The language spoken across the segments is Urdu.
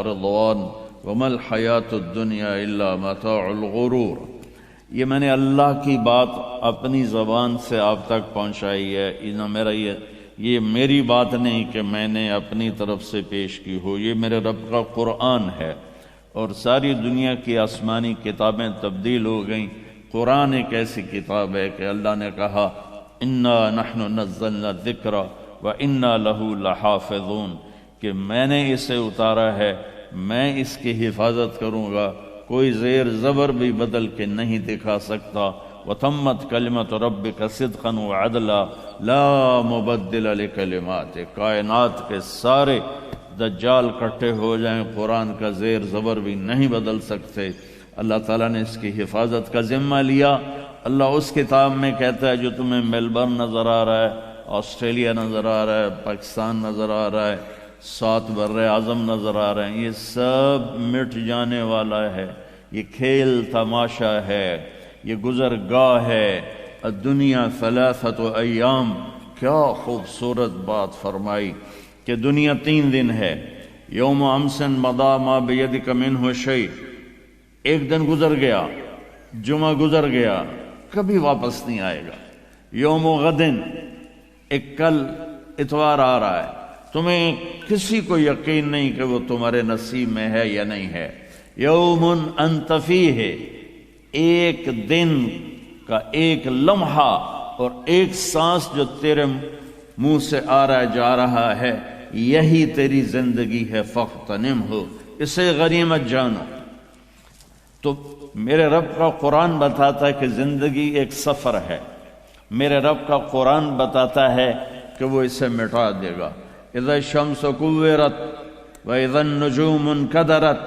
رضوان وما الحیات الدنیا الا متاع الغرور۔ یہ میں نے اللہ کی بات اپنی زبان سے آپ تک پہنچائی ہے، یہ میری بات نہیں کہ میں نے اپنی طرف سے پیش کی ہو، یہ میرے رب کا قرآن ہے۔ اور ساری دنیا کی آسمانی کتابیں تبدیل ہو گئیں، قرآن ایک ایسی کتاب ہے کہ اللہ نے کہا انا نحن نزلنا الذکر وانا لہ لحافظون، کہ میں نے اسے اتارا ہے، میں اس کی حفاظت کروں گا، کوئی زیر زبر بھی بدل کے نہیں دکھا سکتا۔ وتمت کلمۃ ربک صدقا وعدلا لا مبدل لکلماتہ، کائنات کے سارے دجال کٹھے ہو جائیں، قرآن کا زیر زبر بھی نہیں بدل سکتے۔ اللہ تعالیٰ نے اس کی حفاظت کا ذمہ لیا۔ اللہ اس کتاب میں کہتا ہے جو تمہیں میلبرن نظر آ رہا ہے، آسٹریلیا نظر آ رہا ہے، پاکستان نظر آ رہا ہے، 7 بر اعظم نظر آ رہے ہیں، یہ سب مٹ جانے والا ہے، یہ کھیل تماشا ہے، یہ گزرگاہ ہے۔ الدنیا 3 ایام، کیا خوبصورت بات فرمائی کہ دنیا 3 دن ہے۔ یوم امس مضی ما بیدک منہ شیء، ایک دن گزر گیا، جمعہ گزر گیا، کبھی واپس نہیں آئے گا۔ یوم غدن، ایک کل اتوار آ رہا ہے، تمہیں کسی کو یقین نہیں کہ وہ تمہارے نصیب میں ہے یا نہیں ہے۔ یوم انت فیہ، ایک دن کا ایک لمحہ اور ایک سانس جو تیرے منہ سے آ رہا جا رہا ہے، یہی تیری زندگی ہے، فاغتنمہ، اسے غنیمت جانو۔ تو میرے رب کا قرآن بتاتا ہے کہ زندگی ایک سفر ہے، میرے رب کا قرآن بتاتا ہے کہ وہ اسے مٹا دے گا۔ اذا الشمس كورت واذا النجوم انكدرت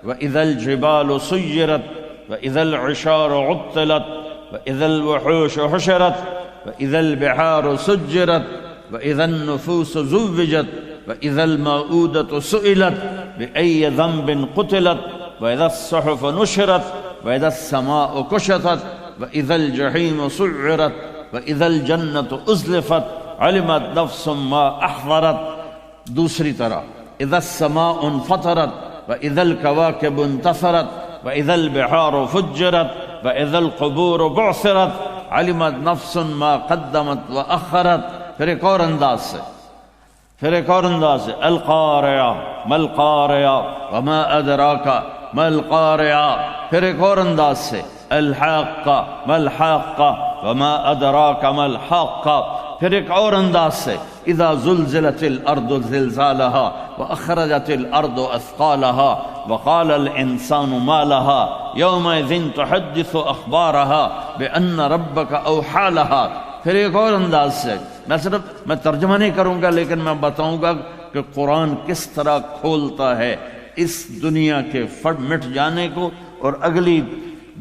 واذا الجبال سيرت واذا العشار عطلت واذا الوحوش حشرت واذا البحار سجرت واذا النفوس زوجت واذا الموءودة سئلت بأي ذنب قتلت واذا الصحف نشرت واذا السماء كشطت واذا الجحيم سعرت واذا الجنة ازلفت علمت نفس ما احضرت۔ دوسری طرح اذا السماء انفطرت واذا الكواكب انتثرت واذا البحار فجرت واذا القبور بعثرت علمت نفس ما قدمت واخرت۔ پھر ایک اور انداز سے القارعہ ما القارعہ وما ادراک ما القارعہ۔ پھر ایک اور انداز سے الحاقہ ما الحاقہ وما ادراک ما الحاقہ۔ پھر ایک اور انداز سے اذا زلزلت الارض زلزالها واخرجت الارض اثقالها وقال الانسان ما لها يومئذ تحدث اخبارها بان ربك اوحى لها۔ پھر ایک اور انداز سے، میں ترجمہ نہیں کروں گا لیکن میں بتاؤں گا کہ قرآن کس طرح کھولتا ہے اس دنیا کے مٹ جانے کو اور اگلی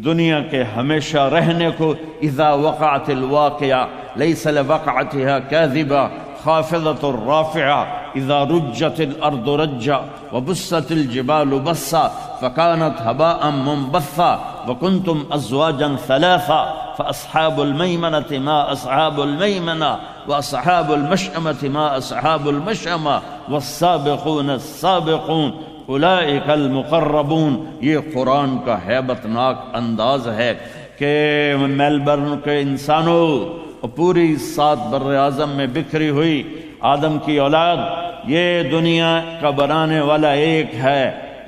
دنیا کے ہمیشہ رہنے کو۔ اذا وقعت الواقعہ لیس لوقعتها كاذبہ خافضة رافعة اذا رجت الارض رجا وبست الجبال بسا فكانت هباء منبثا وكنتم ازواجا ثلاثا فاصحاب الميمنة ما اصحاب الميمنة واصحاب المشأمة ما اصحاب المشأمة والسابقون السابقون اولئک المقربون۔ یہ قرآن کا ہیبت ناک انداز ہے کہ میلبرن کے انسانوں، پوری 7 بر اعظم میں بکھری ہوئی آدم کی اولاد، یہ دنیا کا بنانے والا ایک ہے،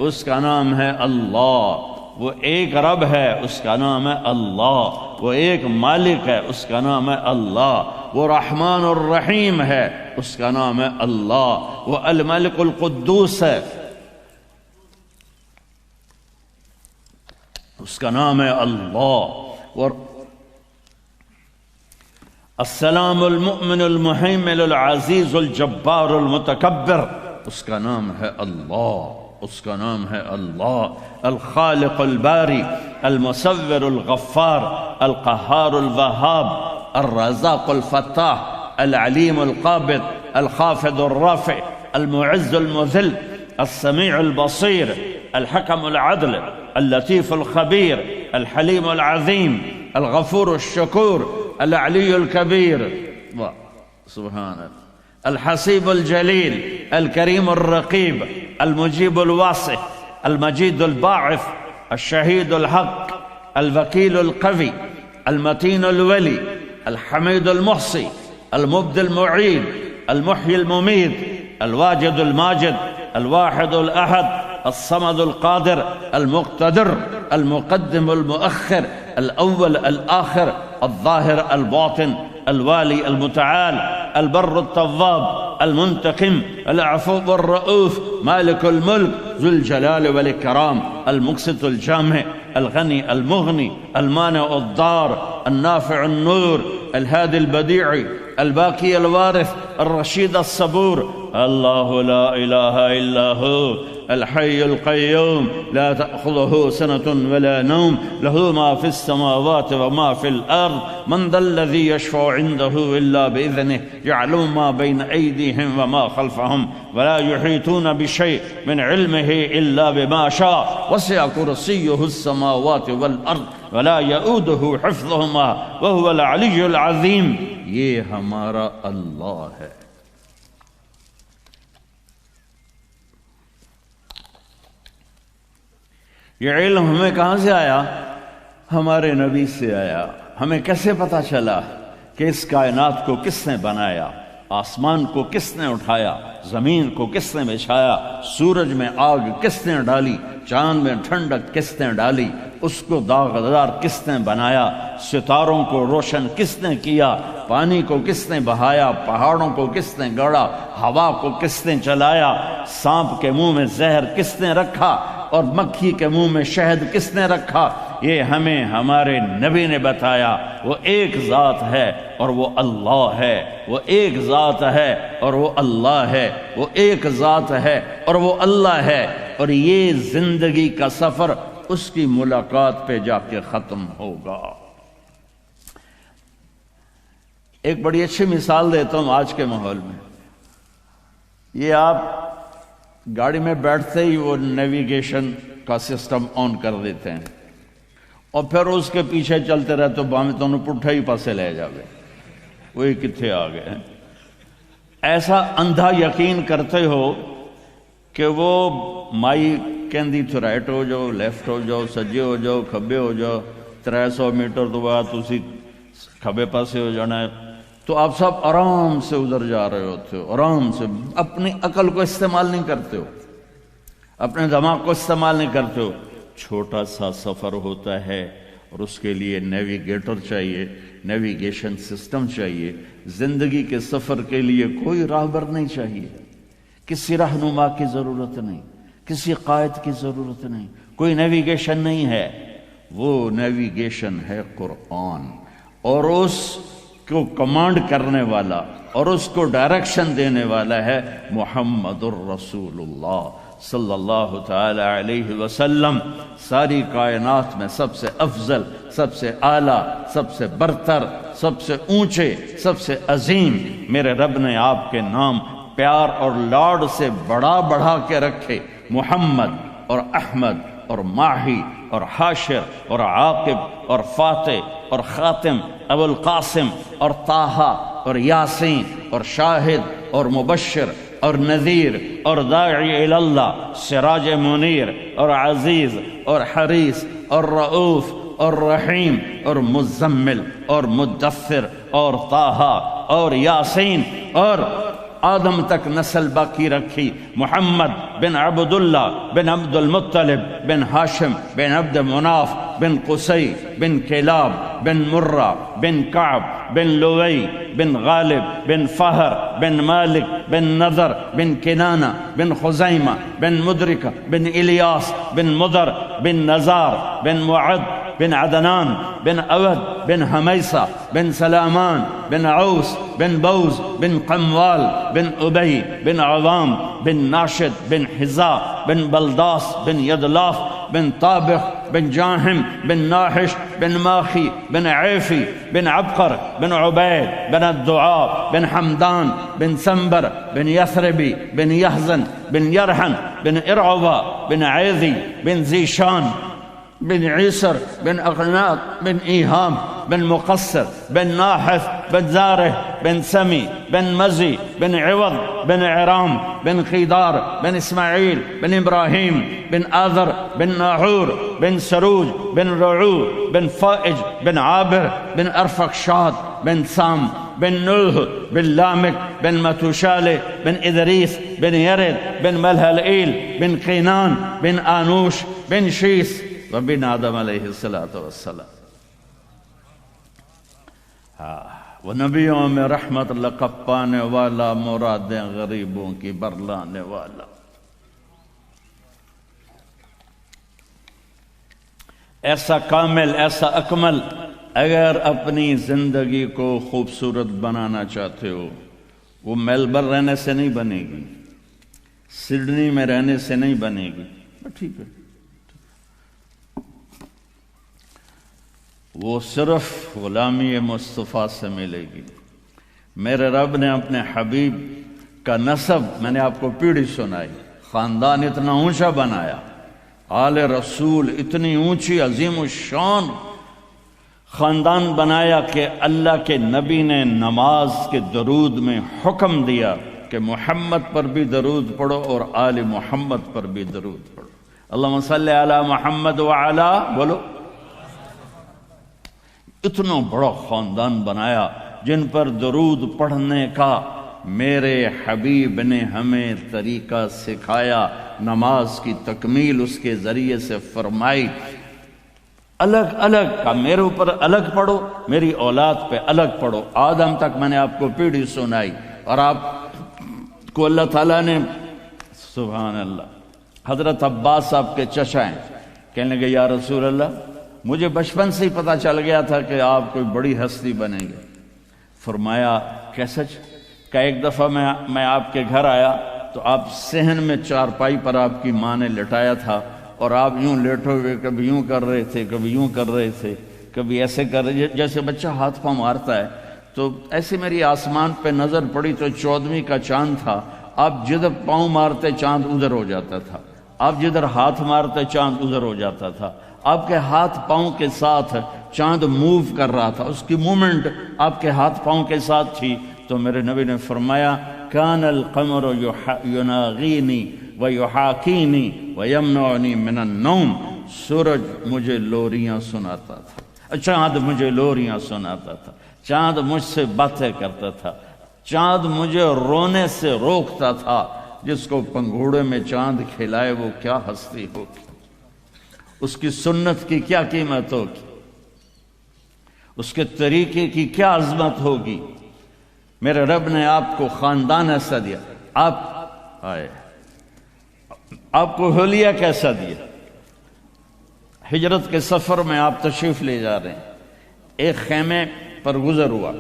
اس کا نام ہے اللہ۔ وہ ایک رب ہے، اس کا نام ہے اللہ۔ وہ ایک مالک ہے، اس کا نام ہے اللہ۔ وہ رحمان الرحیم ہے، اس کا نام ہے اللہ۔ وہ الملک القدوس ہے، اس کا نام ہے اللہ۔ اور السلام المؤمن المحیمن العزیز الجبار المتکبر، اس کا نام ہے اللہ، اس کا نام ہے اللہ۔ الخالق الباری المصور الغفار القہار الوہاب الرزاق الفتاح العلیم القابض الخافض الرافع المعز المذل السمیع البصیر الحکم العدل اللطیف الخبیر الحلیم العظیم الغفور الشکور العلی الکبیر، سبحان اللہ، الحسيب الجليل الكريم الرقيب المجيب الواسع المجيد الباعث الشهيد الحق الوكيل القوي المتين الولي الحميد المحصي المبدي المعيد المحيي المميت الواجد الماجد الواحد الأحد الصمد القادر المقتدر المقدم المؤخر الأول الآخر الظاهر الباطن الوالي المتعال البر التواب المنتقم العفو الرؤوف مالك الملك ذو الجلال والإكرام المقسط الجامع الغني المغني المانع الضار النافع النور الهادي البديع الباقي الوارث الرشيد الصبور الله لا إله إلا هو الحي القيوم لا تأخذه سنة ولا نوم له ما في السماوات وما في الأرض من ذا الذي يشفع عنده إلا بإذنه يعلم ما بين أيديهم وما خلفهم ولا يحيطون بشيء من علمه إلا بما شاء وسع كرسيه السماوات والأرض ولا يؤوده حفظهما وهو العلي العظيم. یہ ہمارا اللہ ہے. یہ علم ہمیں کہاں سے آیا؟ ہمارے نبی سے آیا. ہمیں کیسے پتا چلا کہ اس کائنات کو کس نے بنایا، آسمان کو کس نے اٹھایا، زمین کو کس نے بچھایا، سورج میں آگ کس نے ڈالی، چاند میں ٹھنڈک کس نے ڈالی، اس کو داغدار کس نے بنایا، ستاروں کو روشن کس نے کیا، پانی کو کس نے بہایا، پہاڑوں کو کس نے گڑا، ہوا کو کس نے چلایا، سانپ کے منہ میں زہر کس نے رکھا اور مکھی کے منہ میں شہد کس نے رکھا، یہ ہمیں ہمارے نبی نے بتایا. وہ ایک ذات ہے اور وہ اللہ ہے، وہ ایک ذات ہے اور وہ اللہ ہے، وہ ایک ذات ہے اور وہ اللہ ہے. اور یہ زندگی کا سفر اس کی ملاقات پہ جا کے ختم ہوگا. ایک بڑی اچھی مثال دیتا ہوں آج کے ماحول میں. یہ آپ گاڑی میں بیٹھتے ہی وہ نیویگیشن کا سسٹم آن کر دیتے ہیں اور پھر اس کے پیچھے چلتے رہے تو بامی تو انہوں پٹھا ہی پاسے لے جاوے وہی کتھے آ گئے. ایسا اندھا یقین کرتے ہو کہ وہ مائی کہندی تو رائٹ ہو جاؤ، لیفٹ ہو جاؤ، سجے ہو جاؤ، کھبے ہو جاؤ، 300 میٹر تو بعد اسی کھبے پاسے ہو جانا ہے. تو آپ سب آرام سے ادھر جا رہے ہوتے ہو، آرام سے. اپنی عقل کو استعمال نہیں کرتے ہو، اپنے دماغ کو استعمال نہیں کرتے ہو. چھوٹا سا سفر ہوتا ہے اور اس کے لیے نیویگیٹر چاہیے، نیویگیشن سسٹم چاہیے. زندگی کے سفر کے لیے کوئی راہبر نہیں چاہیے، کسی رہنما کی ضرورت نہیں، کسی قائد کی ضرورت نہیں، کوئی نیویگیشن نہیں ہے. وہ نیویگیشن ہے قرآن، اور اس کو کمانڈ کرنے والا اور اس کو ڈائریکشن دینے والا ہے محمد الرسول اللہ صلی اللہ تعالی علیہ وسلم. ساری کائنات میں سب سے افضل، سب سے اعلیٰ، سب سے برتر، سب سے اونچے، سب سے عظیم میرے رب نے آپ کے نام پیار اور لاڈ سے بڑھا کے رکھے. محمد اور احمد اور ماہی اور حاشر اور عاقب اور فاتح اور خاتم، ابو القاسم اور طٰہٰ اور یاسین اور شاہد اور مبشر اور نذیر اور داعی الی اللہ، سراج منیر اور عزیز اور حریص اور رؤوف اور رحیم اور مزمل اور مدثر اور طٰہٰ اور یاسین اور آدم تک نسل باقی رکھی. محمد بن عبداللہ بن عبد المطلب بن ہاشم بن عبد مناف بن قصی بن کلاب بن مرہ بن کعب بن لوئی بن غالب بن فہر بن مالک بن نضر بن کنانہ بن خزیمہ بن مدرکہ بن الیاس بن مضر بن نزار بن معد بن عدنان بن اود بن حمیسہ بن سلامان بن عوس بن بوز بن قموال بن ابی بن عوام بن ناشد بن حزا بن بلداس بن یدلاف بن طابخ بن جاہم بن ناحش بن ماخی بن عیفی بن عبقر بن عبید بن الدعاء بن حمدان بن سنبر بن یثربی بن یحزن بن یرحن بن ارعبا بن عیذی بن زیشان بن عیسر بن اقناط بن ایہام بن مقصر بن ناحف بن زارح بن سمی بن مزی بن عوض بن عرام بن خیدار بن اسماعیل بن ابراہیم بن آذر بن ناحور بن سروج بن رعو بن فائج بن عابر بن ارفخشاد بن سام بن نوح بن لامک بن متوشالہ بن ادریس بن یرد بن ملہلئیل بن قینان بن آنوش بن شیس وبن آدم علیہ السلام. وہ نبیوں میں رحمت لقب پانے والا، مرادیں غریبوں کی برلانے والا. ایسا کامل، ایسا اکمل. اگر اپنی زندگی کو خوبصورت بنانا چاہتے ہو، وہ میلبرن رہنے سے نہیں بنے گی، سڈنی میں رہنے سے نہیں بنے گی. ٹھیک ہے، وہ صرف غلامی مصطفیٰ سے ملے گی. میرے رب نے اپنے حبیب کا نسب، میں نے آپ کو پیڑھی سنائی، خاندان اتنا اونچا بنایا، آل رسول اتنی اونچی عظیم الشان خاندان بنایا کہ اللہ کے نبی نے نماز کے درود میں حکم دیا کہ محمد پر بھی درود پڑھو اور آل محمد پر بھی درود پڑھو. اللہم صلی علی محمد وعلا، بولو. اتنا بڑا خاندان بنایا جن پر درود پڑھنے کا میرے حبیب نے ہمیں طریقہ سکھایا، نماز کی تکمیل اس کے ذریعے سے فرمائی. الگ الگ کا میرے اوپر الگ پڑھو، میری اولاد پہ الگ پڑھو. آدم تک میں نے آپ کو پیڑھی سنائی، اور آپ کو اللہ تعالیٰ نے، سبحان اللہ، حضرت عباس آپ کے چچا ہیں، کہنے لگے یا رسول اللہ، مجھے بچپن سے ہی پتہ چل گیا تھا کہ آپ کوئی بڑی ہستی بنیں گے. فرمایا کیسے؟ کہ ایک دفعہ میں آپ کے گھر آیا تو آپ صحن میں چارپائی پر آپ کی ماں نے لٹایا تھا، اور آپ یوں لیٹے ہوئے کبھی یوں کر رہے تھے، کبھی یوں کر رہے تھے، کبھی ایسے کر رہے، جیسے بچہ ہاتھ پاؤں مارتا ہے. تو ایسے میری آسمان پہ نظر پڑی تو 14ویں کا چاند تھا. آپ جدھر پاؤں مارتے چاند ادھر ہو جاتا تھا، آپ جدھر ہاتھ مارتے چاند ادھر ہو جاتا تھا. آپ کے ہاتھ پاؤں کے ساتھ چاند موو کر رہا تھا، اس کی مومنٹ آپ کے ہاتھ پاؤں کے ساتھ تھی. تو میرے نبی نے فرمایا کان القمر یناغینی ویحاکینی ویمنعنی من النوم. سورج مجھے لوریاں سناتا تھا، چاند مجھے لوریاں سناتا تھا، چاند مجھ سے باتیں کرتا تھا، چاند مجھے رونے سے روکتا تھا. جس کو پنگھوڑے میں چاند کھلائے وہ کیا ہستی ہوگی، اس کی سنت کی کیا قیمت ہوگی، اس کے طریقے کی کیا عظمت ہوگی. میرے رب نے آپ کو خاندان ایسا دیا. آپ کو حلیہ کیسا دیا. ہجرت کے سفر میں آپ تشریف لے جا رہے ہیں، ایک خیمے پر گزر ہوا،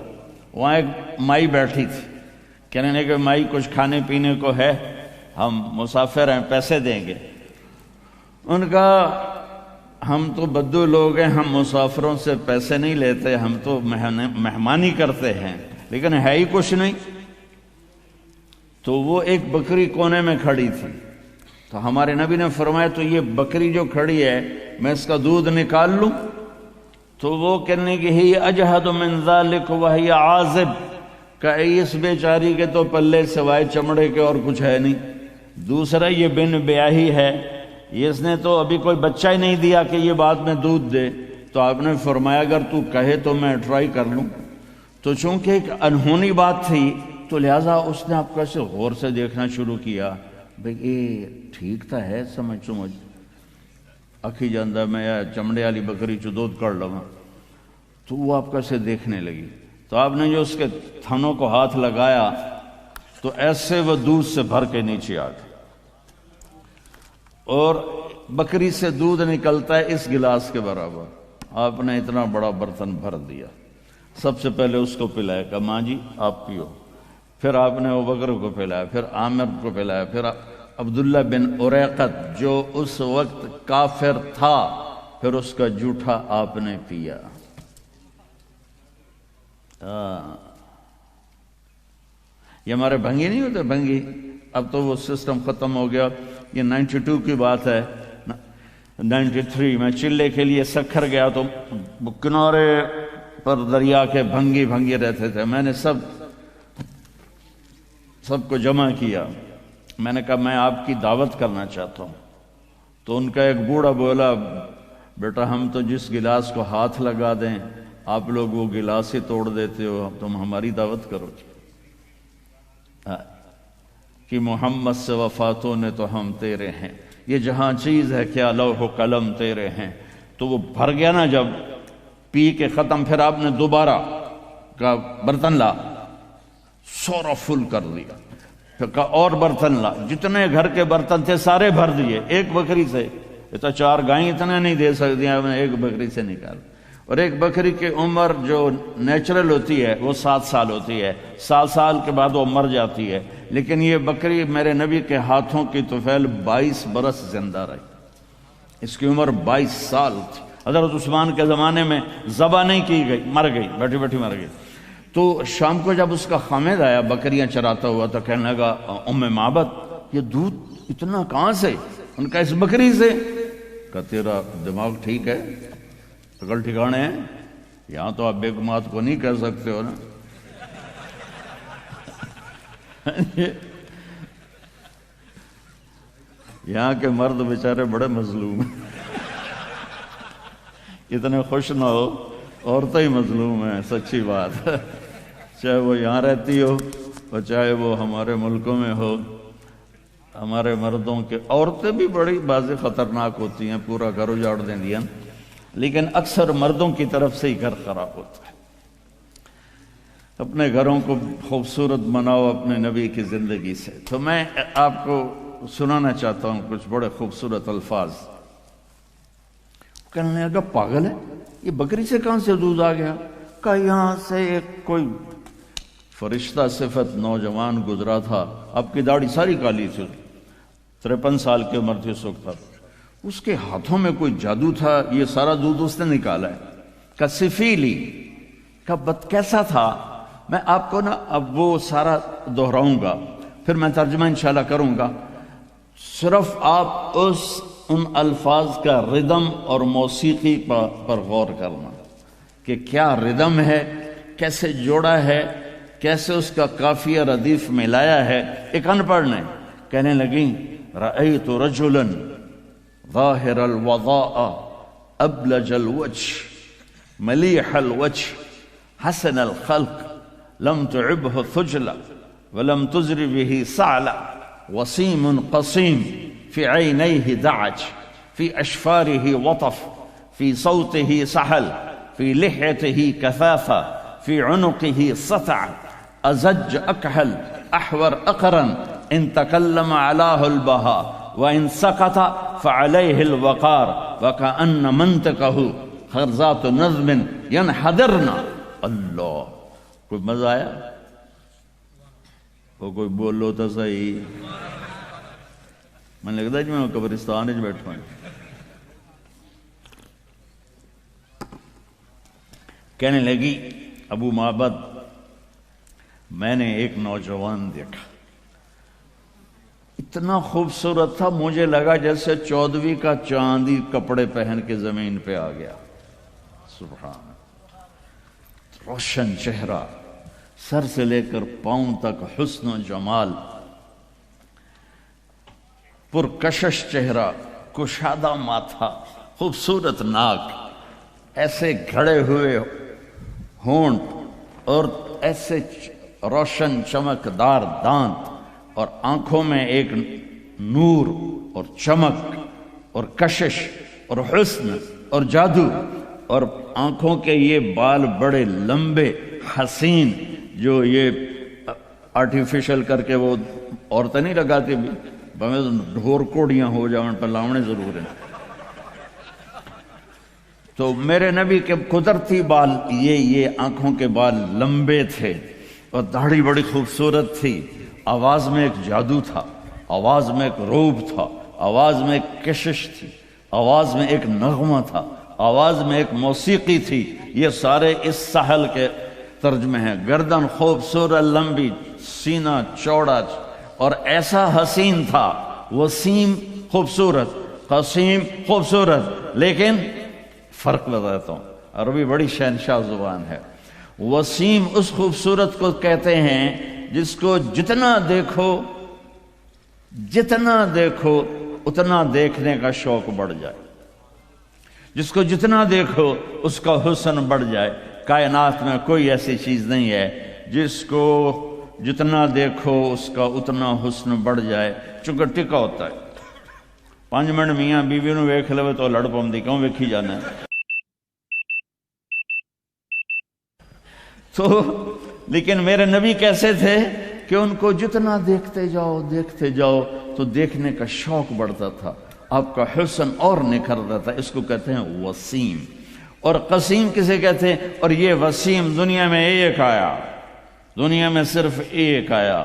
وہاں ایک مائی بیٹھی تھی. کہنے لگے مائی کچھ کھانے پینے کو ہے، ہم مسافر ہیں، پیسے دیں گے. ان کا ہم تو بدو لوگ ہیں، ہم مسافروں سے پیسے نہیں لیتے، ہم تو مہمانی کرتے ہیں، لیکن ہے ہی کچھ نہیں. تو وہ ایک بکری کونے میں کھڑی تھی. تو ہمارے نبی نے فرمایا تو یہ بکری جو کھڑی ہے میں اس کا دودھ نکال لوں؟ تو وہ کہنے کی ہی اجہد من ذالک وہی عازب، کہ اس بیچاری کے تو پلے سوائے چمڑے کے اور کچھ ہے نہیں. دوسرا یہ بن بیاہی ہے، اس نے تو ابھی کوئی بچہ ہی نہیں دیا کہ یہ بعد میں دودھ دے. تو آپ نے فرمایا اگر تو کہے تو میں ٹرائی کر لوں. تو چونکہ ایک انہونی بات تھی تو لہٰذا اس نے آپ کو ایسے غور سے دیکھنا شروع کیا، بھئی یہ ٹھیک تھا ہے سمجھ اکھی جاندہ میں یا چمڑے والی بکری چو دودھ کر لگا. تو وہ آپ کو ایسے دیکھنے لگی. تو آپ نے جو اس کے تھنوں کو ہاتھ لگایا تو ایسے وہ دودھ سے بھر کے نیچے آ گئے، اور بکری سے دودھ نکلتا ہے اس گلاس کے برابر. آپ نے اتنا بڑا برتن بھر دیا. سب سے پہلے اس کو پلایا کہ ماں جی آپ پیو. پھر آپ نے ابوبکر کو پلایا، پھر عامر کو پلایا، پھر عبداللہ بن اریقت جو اس وقت کافر تھا، پھر اس کا جوٹھا آپ نے پیا. یہ ہمارے بھنگی نہیں ہوتے، بھنگی اب تو وہ سسٹم ختم ہو گیا. یہ 92 کی بات ہے، 93 میں چلے کے لیے سکھر گیا تو کنارے پر دریا کے بھنگی بھنگی رہتے تھے. میں نے سب کو جمع کیا. میں نے کہا میں آپ کی دعوت کرنا چاہتا ہوں. تو ان کا ایک بوڑھا بولا بیٹا ہم تو جس گلاس کو ہاتھ لگا دیں آپ لوگ وہ گلاس ہی توڑ دیتے ہو, تم ہماری دعوت کرو کہ محمد سے وفاتوں نے تو ہم تیرے ہیں, یہ جہاں چیز ہے کیا لوح و قلم تیرے ہیں. تو وہ بھر گیا نا, جب پی کے ختم پھر آپ نے دوبارہ کا برتن لا, سورا فل کر دیا. پھر کہا اور برتن لا, جتنے گھر کے برتن تھے سارے بھر دیے ایک بکری سے. یہ تو 4 گائیں اتنے نہیں دے سکتی ہیں, نے ایک بکری سے نکال. اور ایک بکری کی عمر جو نیچرل ہوتی ہے وہ 7 سال ہوتی ہے, 7 سال کے بعد وہ مر جاتی ہے. لیکن یہ بکری میرے نبی کے ہاتھوں کی طفیل 22 برس زندہ رہی. اس کی عمر 22 سال تھی. حضرت عثمان کے زمانے میں ذبح نہیں کی گئی, مر گئی, بیٹھی بیٹھی مر گئی. تو شام کو جب اس کا خامد آیا بکریاں چراتا ہوا تو کہنے لگا ام معبد یہ دودھ اتنا کہاں سے؟ ان کا اس بکری سے. کہ تیرا دماغ ٹھیک ہے, عقل ٹھکانے ہیں, یہاں تو آپ بیگ مات کو نہیں کہہ سکتے ہو نا. یہاں کے مرد بیچارے بڑے مظلوم ہیں, اتنے خوش نہ ہو, عورتیں ہی مظلوم ہیں, سچی بات ہے. چاہے وہ یہاں رہتی ہو اور چاہے وہ ہمارے ملکوں میں ہو, ہمارے مردوں کے عورتیں بھی بڑی بازی خطرناک ہوتی ہیں, پورا گھر اجاڑ دیں دیا, لیکن اکثر مردوں کی طرف سے ہی گھر خراب ہوتا ہے. اپنے گھروں کو خوبصورت بناؤ اپنے نبی کی زندگی سے. تو میں آپ کو سنانا چاہتا ہوں کچھ بڑے خوبصورت الفاظ. کہنے لگا پاگل ہے, یہ بکری سے کہاں سے دودھ آ گیا؟ کہا یہاں سے ایک کوئی فرشتہ صفت نوجوان گزرا تھا, آپ کی داڑھی ساری کالی تھی, 53 سال کی عمر تھی اس وقت, اس کے ہاتھوں میں کوئی جادو تھا, یہ سارا دودھ اس نے نکالا ہے. کہ سفیلی, کہ کیسا تھا؟ میں آپ کو نا اب وہ سارا دہراؤں گا, پھر میں ترجمہ انشاءاللہ کروں گا. صرف آپ ان الفاظ کا ردم اور موسیقی پر غور کرنا کہ کیا ردم ہے, کیسے جوڑا ہے, کیسے اس کا قافیہ ردیف ملایا ہے. ایک ان پڑھ نے کہنے لگی رأیت رجلا ظاہر الوضاء ابلج الوجه ملیح الوجه حسن الخلق لم تعبه ثجلا ولم تزر به صعلا وسيم قصيم في عينيه دعج في أشفاره وطف في صوته سحل في لحيته كثافة في عنقه سطع أزج أكحل أحور أقرن إن تكلم علاه البهاء وإن سكت فعليه الوقار وكأن منطقه خرزات نظم ينحدرن. اللہ, کوئی مزہ آیا؟ وہ کوئی بولو تو صحیح. میں لگتا ہے جی میں قبرستان میں بیٹھا ہوں. کہنے لگی ابو معبد میں نے ایک نوجوان دیکھا, اتنا خوبصورت تھا مجھے لگا جیسے 14ویں کا چاندی کپڑے پہن کے زمین پہ آ گیا. سبحان, روشن چہرہ, سر سے لے کر پاؤں تک حسن و جمال, پرکشش چہرہ, کشادہ ماتھا, خوبصورت ناک, ایسے گھڑے ہوئے ہونٹ اور ایسے روشن چمکدار دانت, اور آنکھوں میں ایک نور اور چمک اور کشش اور حسن اور جادو, اور آنکھوں کے یہ بال بڑے لمبے حسین, جو یہ آرٹیفیشل کر کے وہ عورتیں نہیں لگاتی بھی, ڈھور کوڑیاں ہو جائیں پر لاؤنے ضرور ہیں. تو میرے نبی کے قدرتی بال یہ آنکھوں کے بال لمبے تھے, اور داڑھی بڑی خوبصورت تھی. آواز میں ایک جادو تھا, آواز میں ایک روب تھا, آواز میں ایک کشش تھی, آواز میں ایک نغمہ تھا, آواز میں ایک موسیقی تھی. یہ سارے اس ساحل کے ترجمے ہیں. گردن خوبصورت لمبی, سینہ چوڑا, اور ایسا حسین تھا, وسیم خوبصورت, قسیم خوبصورت. لیکن فرق بتاتا ہوں, عربی بڑی شہنشاہ زبان ہے۔ وسیم اس خوبصورت کو کہتے ہیں جس کو جتنا دیکھو اتنا دیکھنے کا شوق بڑھ جائے، جس کو جتنا دیکھو اس کا حسن بڑھ جائے۔ کائنات میں کوئی ایسی چیز نہیں ہے جس کو جتنا دیکھو اس کا اتنا حسن بڑھ جائے، چونکہ ٹکا ہوتا ہے۔ 5 منٹ میاں بیوی نو ویکھ لو تو لڑ پوندی، کیوں ویکھی جانا ہے؟ تو لیکن میرے نبی کیسے تھے کہ ان کو جتنا دیکھتے جاؤ تو دیکھنے کا شوق بڑھتا تھا، آپ کا حسن اور نکھرتا تھا۔ اس کو کہتے ہیں وسیم۔ اور قسیم کسے کہتے ہیں؟ اور یہ وسیم دنیا میں ایک آیا، دنیا میں صرف ایک آیا،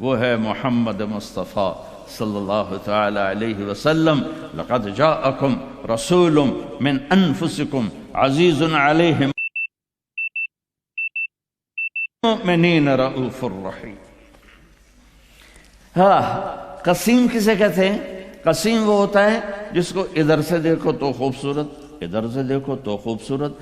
وہ ہے محمد مصطفیٰ صلی اللہ تعالی علیہ وسلم۔ لقد جاءکم رسول من انفسکم عزیز علیہ المؤمنین رؤوف الرحیم۔ ہاں، قسیم کسے کہتے ہیں؟ قسیم وہ ہوتا ہے جس کو ادھر سے دیکھو تو خوبصورت، ادھر سے دیکھو تو خوبصورت،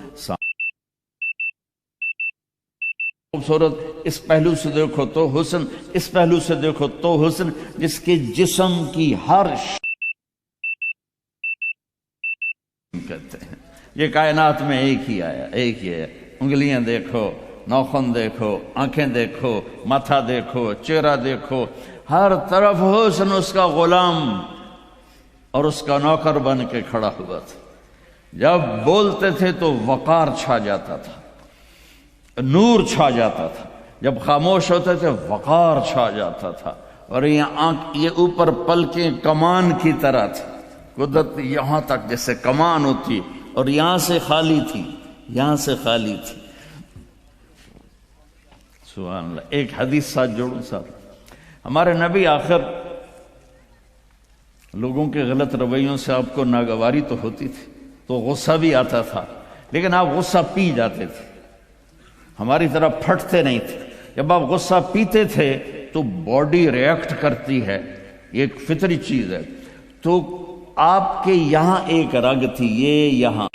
خوبصورت، اس پہلو سے دیکھو تو حسن، اس پہلو سے دیکھو تو حسن، جس کے جسم کی ہر کہتے ہیں۔ یہ کائنات میں ایک ہی آیا، ایک ہی ہے۔ انگلیاں دیکھو، ناخن دیکھو، آنکھیں دیکھو، ماتھا دیکھو، چہرہ دیکھو، ہر طرف حسن اس کا غلام اور اس کا نوکر بن کے کھڑا ہوا تھا۔ جب بولتے تھے تو وقار چھا جاتا تھا، نور چھا جاتا تھا، جب خاموش ہوتے تھے وقار چھا جاتا تھا۔ اور یہ اوپر پلکیں کمان کی طرح تھی، قدرت یہاں تک جیسے کمان ہوتی، اور یہاں سے خالی تھی، یہاں سے خالی تھی۔ سبحان اللہ۔ ایک حدیث ساتھ جوڑوں ساتھ، ہمارے نبی آخر لوگوں کے غلط رویوں سے آپ کو ناگواری تو ہوتی تھی، تو غصہ بھی آتا تھا، لیکن آپ غصہ پی جاتے تھے، ہماری طرح پھٹتے نہیں تھے۔ جب آپ غصہ پیتے تھے تو باڈی ریئیکٹ کرتی ہے، یہ ایک فطری چیز ہے۔ تو آپ کے یہاں ایک رگ تھی، یہ یہاں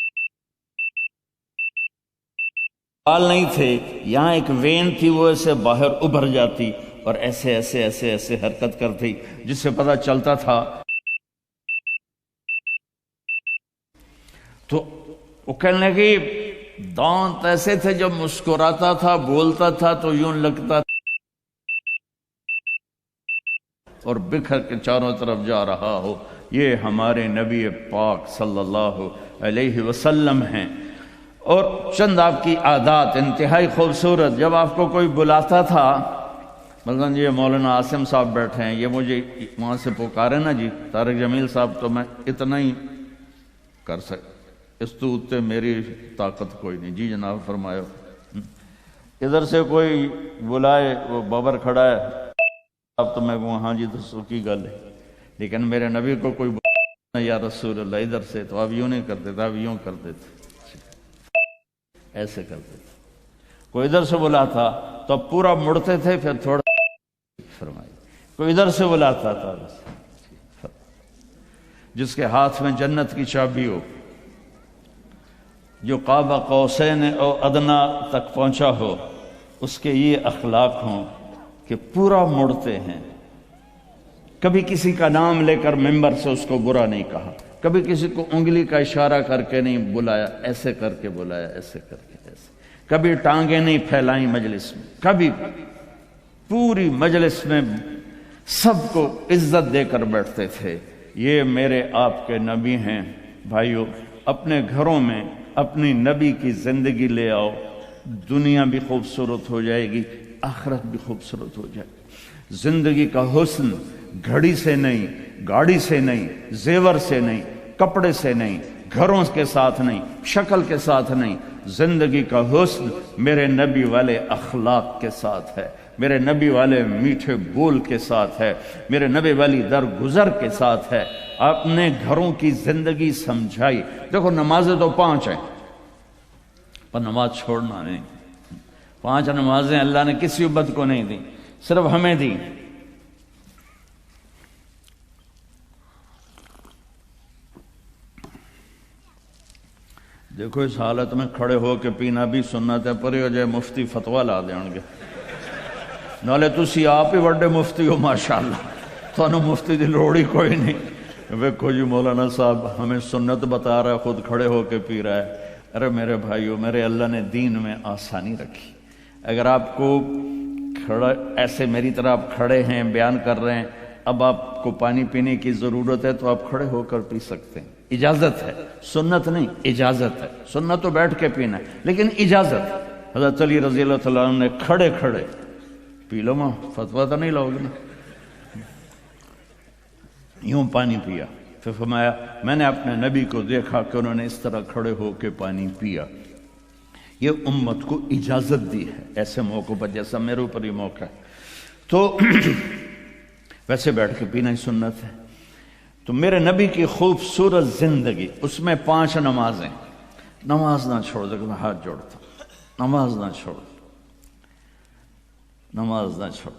بال نہیں تھے، یہاں ایک وین تھی، وہ ایسے باہر ابھر جاتی اور ایسے ایسے ایسے ایسے حرکت کرتی، جس سے پتہ چلتا تھا۔ تو وہ کہنے لگی دانت ایسے تھے، جب مسکراتا تھا بولتا تھا تو یوں لگتا تھا اور بکھر کے چاروں طرف جا رہا ہو۔ یہ ہمارے نبی پاک صلی اللہ علیہ وسلم ہیں۔ اور چند آپ کی عادات انتہائی خوبصورت۔ جب آپ کو کوئی بلاتا تھا، مثلا یہ مولانا عاصم صاحب بیٹھے ہیں، یہ مجھے وہاں سے پکارے نا جی طارق جمیل صاحب، تو میں اتنا ہی کر سکتا، اس تو اتنے میری طاقت کوئی نہیں۔ جی جناب فرمایا۔ ادھر سے کوئی بلائے، وہ بابر کھڑا ہے اب تو میں کہوں ہاں جی تو سو کی گل ہے، لیکن میرے نبی کو کوئی بلائے یا رسول اللہ ادھر سے، تو آپ یوں نہیں کرتے تھے، آپ یوں کرتے تھے، ایسے کرتے تھے۔ کوئی ادھر سے بلاتا تو اب پورا مڑتے تھے، پھر تھوڑا فرمائی۔ کوئی ادھر سے بلاتا تھا، جس کے ہاتھ میں جنت کی چابی ہو، جو قاب قوسین او ادنا تک پہنچا ہو، اس کے یہ اخلاق ہوں کہ پورا مڑتے ہیں، کبھی کسی کا نام لے کر ممبر سے اس کو برا نہیں کہا، کبھی کسی کو انگلی کا اشارہ کر کے نہیں بلایا، ایسے کر کے بلایا، ایسے کر کے، ایسے کبھی ٹانگیں نہیں پھیلائیں مجلس میں، کبھی پوری مجلس میں سب کو عزت دے کر بیٹھتے تھے۔ یہ میرے آپ کے نبی ہیں۔ بھائیو، اپنے گھروں میں اپنی نبی کی زندگی لے آؤ، دنیا بھی خوبصورت ہو جائے گی، آخرت بھی خوبصورت ہو جائے گی۔ زندگی کا حسن گھڑی سے نہیں، گاڑی سے نہیں، زیور سے نہیں، کپڑے سے نہیں، گھروں کے ساتھ نہیں، شکل کے ساتھ نہیں، زندگی کا حسن میرے نبی والے اخلاق کے ساتھ ہے، میرے نبی والے میٹھے بول کے ساتھ ہے، میرے نبی والی درگزر کے ساتھ ہے۔ اپنے گھروں کی زندگی سمجھائی۔ دیکھو نمازیں تو 5 ہیں، پر نماز چھوڑنا نہیں۔ 5 نمازیں اللہ نے کسی امت کو نہیں دی، صرف ہمیں دی۔ دیکھو اس حالت میں کھڑے ہو کے پینا بھی سنت ہے، پرے ہو جائے مفتی فتوا لا دیں گے، نالے تسی آپ ہی بڑے مفتی ہو ماشاءاللہ، تو مفتی دی لوڑ ہی کوئی نہیں۔ ویکھو جی مولانا صاحب ہمیں سنت بتا رہا ہے، خود کھڑے ہو کے پی رہا ہے۔ ارے میرے بھائیو، میرے اللہ نے دین میں آسانی رکھی۔ اگر آپ کو کھڑا ایسے میری طرح آپ کھڑے ہیں بیان کر رہے ہیں، اب آپ کو پانی پینے کی ضرورت ہے تو آپ کھڑے ہو کر پی سکتے ہیں، اجازت ہے، سنت نہیں اجازت ہے۔ سنت تو بیٹھ کے پینا ہے لیکن اجازت۔ حضرت علی رضی اللہ تعالیٰ عنہ نے کھڑے کھڑے پی لو، ماں فتویٰ تو نہیں لاؤ گے نا، یوں پانی پیا۔ پھر فرمایا میں نے اپنے نبی کو دیکھا کہ انہوں نے اس طرح کھڑے ہو کے پانی پیا۔ یہ امت کو اجازت دی ہے ایسے موقع پر، جیسا میرے اوپر یہ موقع ہے تو ویسے بیٹھ کے پینا ہی سنت ہے۔ تو میرے نبی کی خوبصورت زندگی، اس میں 5 نمازیں، نماز نہ چھوڑ دے، میں ہاتھ جوڑتا ہوں، نماز نہ چھوڑ، نماز نہ چھوڑ۔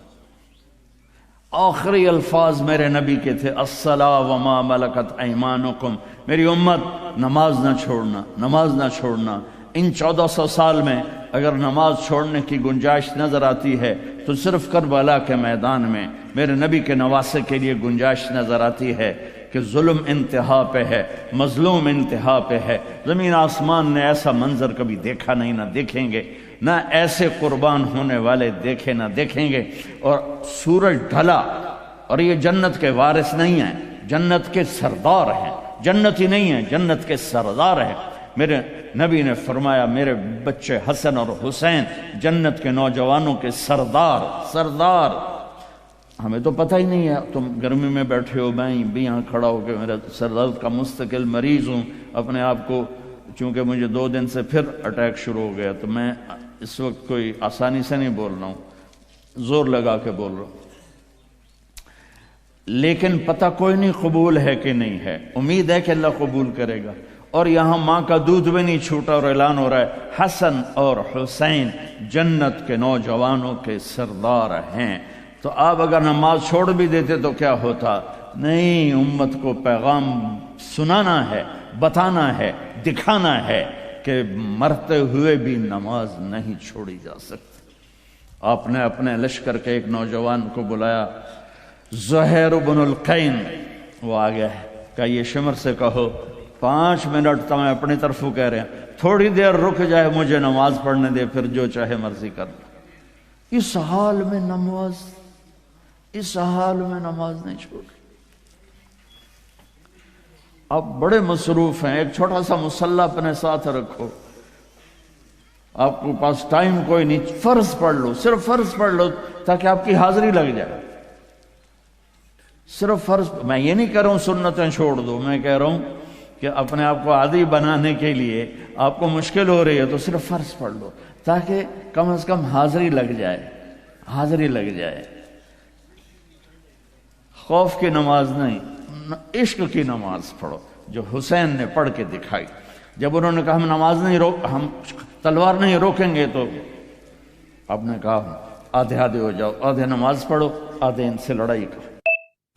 آخری الفاظ میرے نبی کے تھے الصلاۃ وما ملکت ایمانکم، میری امت نماز نہ چھوڑنا، نماز نہ چھوڑنا۔ ان 1400 سال میں اگر نماز چھوڑنے کی گنجائش نظر آتی ہے تو صرف کربلا کے میدان میں میرے نبی کے نواسے کے لیے گنجائش نظر آتی ہے کہ ظلم انتہا پہ ہے، مظلوم انتہا پہ ہے۔ زمین آسمان نے ایسا منظر کبھی دیکھا نہیں، نہ دیکھیں گے، نہ ایسے قربان ہونے والے دیکھے نہ دیکھیں گے۔ اور سورج ڈھلا اور یہ جنت کے وارث نہیں ہیں، جنت کے سردار ہیں، جنت ہی نہیں ہیں، جنت کے سردار ہیں۔ میرے نبی نے فرمایا میرے بچے حسن اور حسین جنت کے نوجوانوں کے سردار، سردار۔ ہمیں تو پتہ ہی نہیں ہے، تم گرمی میں بیٹھے ہو، میں بھی یہاں کھڑا ہو کے میرا سر درد کا مستقل مریض ہوں اپنے آپ کو، چونکہ مجھے 2 دن سے پھر اٹیک شروع ہو گیا، تو میں اس وقت کوئی آسانی سے نہیں بول رہا ہوں، زور لگا کے بول رہا ہوں، لیکن پتہ کوئی نہیں قبول ہے کہ نہیں ہے، امید ہے کہ اللہ قبول کرے گا۔ اور یہاں ماں کا دودھ بھی نہیں چھوٹا اور اعلان ہو رہا ہے حسن اور حسین جنت کے نوجوانوں کے سردار ہیں۔ تو آپ اگر نماز چھوڑ بھی دیتے تو کیا ہوتا؟ نہیں، امت کو پیغام سنانا ہے، بتانا ہے، دکھانا ہے کہ مرتے ہوئے بھی نماز نہیں چھوڑی جا سکتی۔ آپ نے اپنے لشکر کے ایک نوجوان کو بلایا، زہیر بن القین، وہ آ گیا ہے، کہ یہ شمر سے کہو 5 منٹ تو میں اپنی طرفوں کہہ رہے ہیں، تھوڑی دیر رک جائے، مجھے نماز پڑھنے دے، پھر جو چاہے مرضی کر لو۔ اس حال میں نماز، اس حال میں نماز نہیں چھوڑ۔ آپ بڑے مصروف ہیں، ایک چھوٹا سا مصلی اپنے ساتھ رکھو، آپ کو پاس ٹائم کوئی نہیں، فرض پڑھ لو، صرف فرض پڑھ لو تاکہ آپ کی حاضری لگ جائے، صرف فرض۔ میں یہ نہیں کہہ رہا ہوں سنتیں چھوڑ دو، میں کہہ رہا ہوں کہ اپنے آپ کو عادی بنانے کے لیے آپ کو مشکل ہو رہی ہے تو صرف فرض پڑھ لو تاکہ کم از کم حاضری لگ جائے، حاضری لگ جائے۔ خوف کی نماز نہیں، عشق کی نماز پڑھو، جو حسین نے پڑھ کے دکھائی۔ جب انہوں نے کہا ہم نماز نہیں ہم تلوار نہیں روکیں گے، تو آپ نے کہا آدھے آدھے ہو جاؤ، آدھے نماز پڑھو، آدھے ان سے لڑائی کرو۔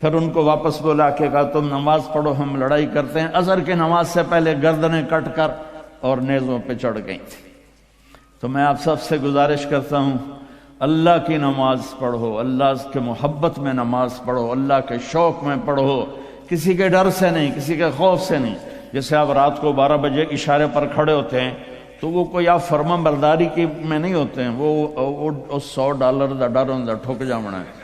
پھر ان کو واپس بلا کے کہا تم نماز پڑھو، ہم لڑائی کرتے ہیں۔ عصر کی نماز سے پہلے گردنیں کٹ کر اور نیزوں پہ چڑھ گئی تھی۔ تو میں آپ سب سے گزارش کرتا ہوں، اللہ کی نماز پڑھو، اللہ کے محبت میں نماز پڑھو، اللہ کے شوق میں پڑھو، کسی کے ڈر سے نہیں، کسی کے خوف سے نہیں۔ جیسے آپ رات کو 12 بجے اشارے پر کھڑے ہوتے ہیں تو وہ کوئی آپ فرما برداری کی میں نہیں ہوتے ہیں، وہ $100 دا ڈر ہوں ٹھک جامنا ہے۔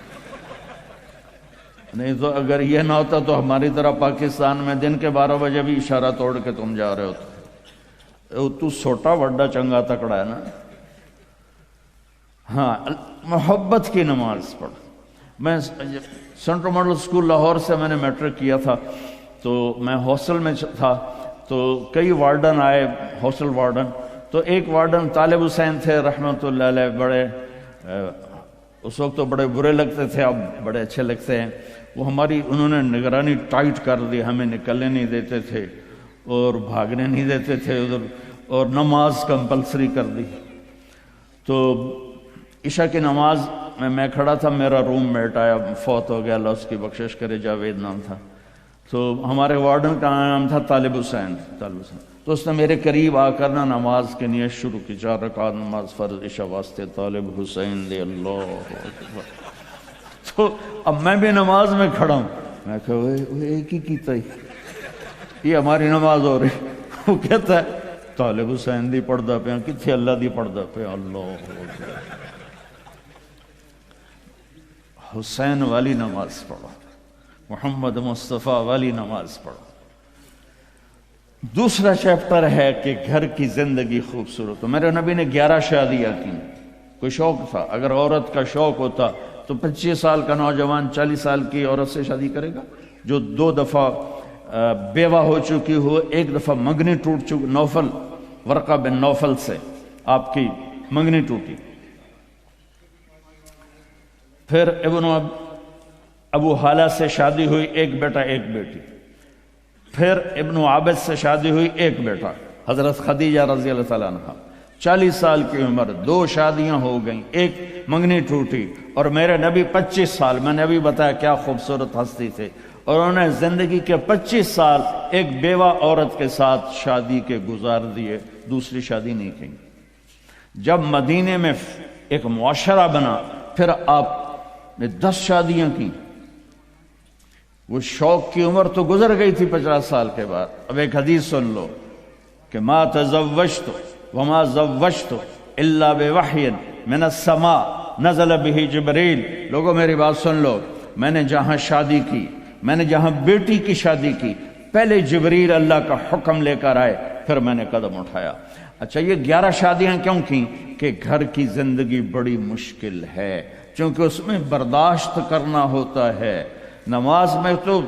نہیں تو اگر یہ نہ ہوتا تو ہماری طرح پاکستان میں دن کے 12 بجے بھی اشارہ توڑ کے تم جا رہے ہوتے، تو سوٹا وڈا چنگا تکڑا ہے نا۔ ہاں، محبت کی نماز پڑھ۔ میں سینٹرل ماڈل اسکول لاہور سے میں نے میٹرک کیا تھا، تو میں ہاسٹل میں تھا، تو کئی وارڈن آئے، ہاسٹل وارڈن، تو ایک وارڈن طالب حسین تھے رحمۃ اللہ علیہ، بڑے اس وقت تو بڑے برے لگتے تھے، اب بڑے اچھے لگتے ہیں۔ وہ ہماری انہوں نے نگرانی ٹائٹ کر دی، ہمیں نکلنے نہیں دیتے تھے اور بھاگنے نہیں دیتے تھے ادھر، اور نماز کمپلسری کر دی۔ تو عشاء کی نماز میں کھڑا تھا، میرا روم میٹ آیا، فوت ہو گیا، اللہ اس کی بخشش کرے، جاوید نام تھا۔ تو ہمارے وارڈن کا نام تھا طالب حسین، تو اس نے میرے قریب آ کر نا نماز کی نیت شروع کی، 4 رکعت نماز فرض عشاء واسطے طالب حسین دے اللہ اکبر۔ تو اب میں بھی نماز میں کھڑا ہوں، میں کہا وہ ایک ہی کیتا ہی، یہ ہماری نماز ہو رہی۔ وہ کہتا ہے طالب حسین دی پڑھدا پیا، کتنے اللہ دی پڑھدا پیا، اللہ اکبر۔ حسین والی نماز پڑھو، محمد مصطفیٰ والی نماز پڑھو۔ دوسرا چیپٹر ہے کہ گھر کی زندگی خوبصورت ہو۔ میرے نبی نے 11 شادیاں کی، کوئی شوق تھا؟ اگر عورت کا شوق ہوتا تو 25 سال کا نوجوان 40 سال کی عورت سے شادی کرے گا؟ جو 2 دفعہ بیوہ ہو چکی ہو، 1 دفعہ منگنی ٹوٹ چکی، نوفل، ورقہ بن نوفل سے آپ کی منگنی ٹوٹی، پھر ابن ابو حالہ سے شادی ہوئی، 1 بیٹا 1 بیٹی، پھر ابن عابد سے شادی ہوئی، 1 بیٹا حضرت خدیجہ رضی اللہ تعالیٰ عنہ، 40 سال کی عمر، 2 شادیاں ہو گئیں، 1 منگنی ٹوٹی، اور میرے نبی 25 سال، میں نے ابھی بتایا کیا خوبصورت ہستی تھے، اور انہوں نے زندگی کے 25 سال ایک بیوہ عورت کے ساتھ شادی کے گزار دیے، دوسری شادی نہیں کی۔ جب مدینے میں ایک معاشرہ بنا، پھر آپ نے 10 شادیاں کی۔ وہ شوق کی عمر تو گزر گئی تھی 50 سال کے بعد۔ اب ایک حدیث سن لو کہ ما تزوجت وما زوجت الا بوحی من السماء نزل به جبریل۔ لوگوں میری بات سن لو، میں نے جہاں شادی کی، میں نے جہاں بیٹی کی شادی کی، پہلے جبریل اللہ کا حکم لے کر آئے، پھر میں نے قدم اٹھایا۔ اچھا یہ 11 شادیاں کیوں کی؟ کہ گھر کی زندگی بڑی مشکل ہے، چونکہ اس میں برداشت کرنا ہوتا ہے۔ نماز میں تو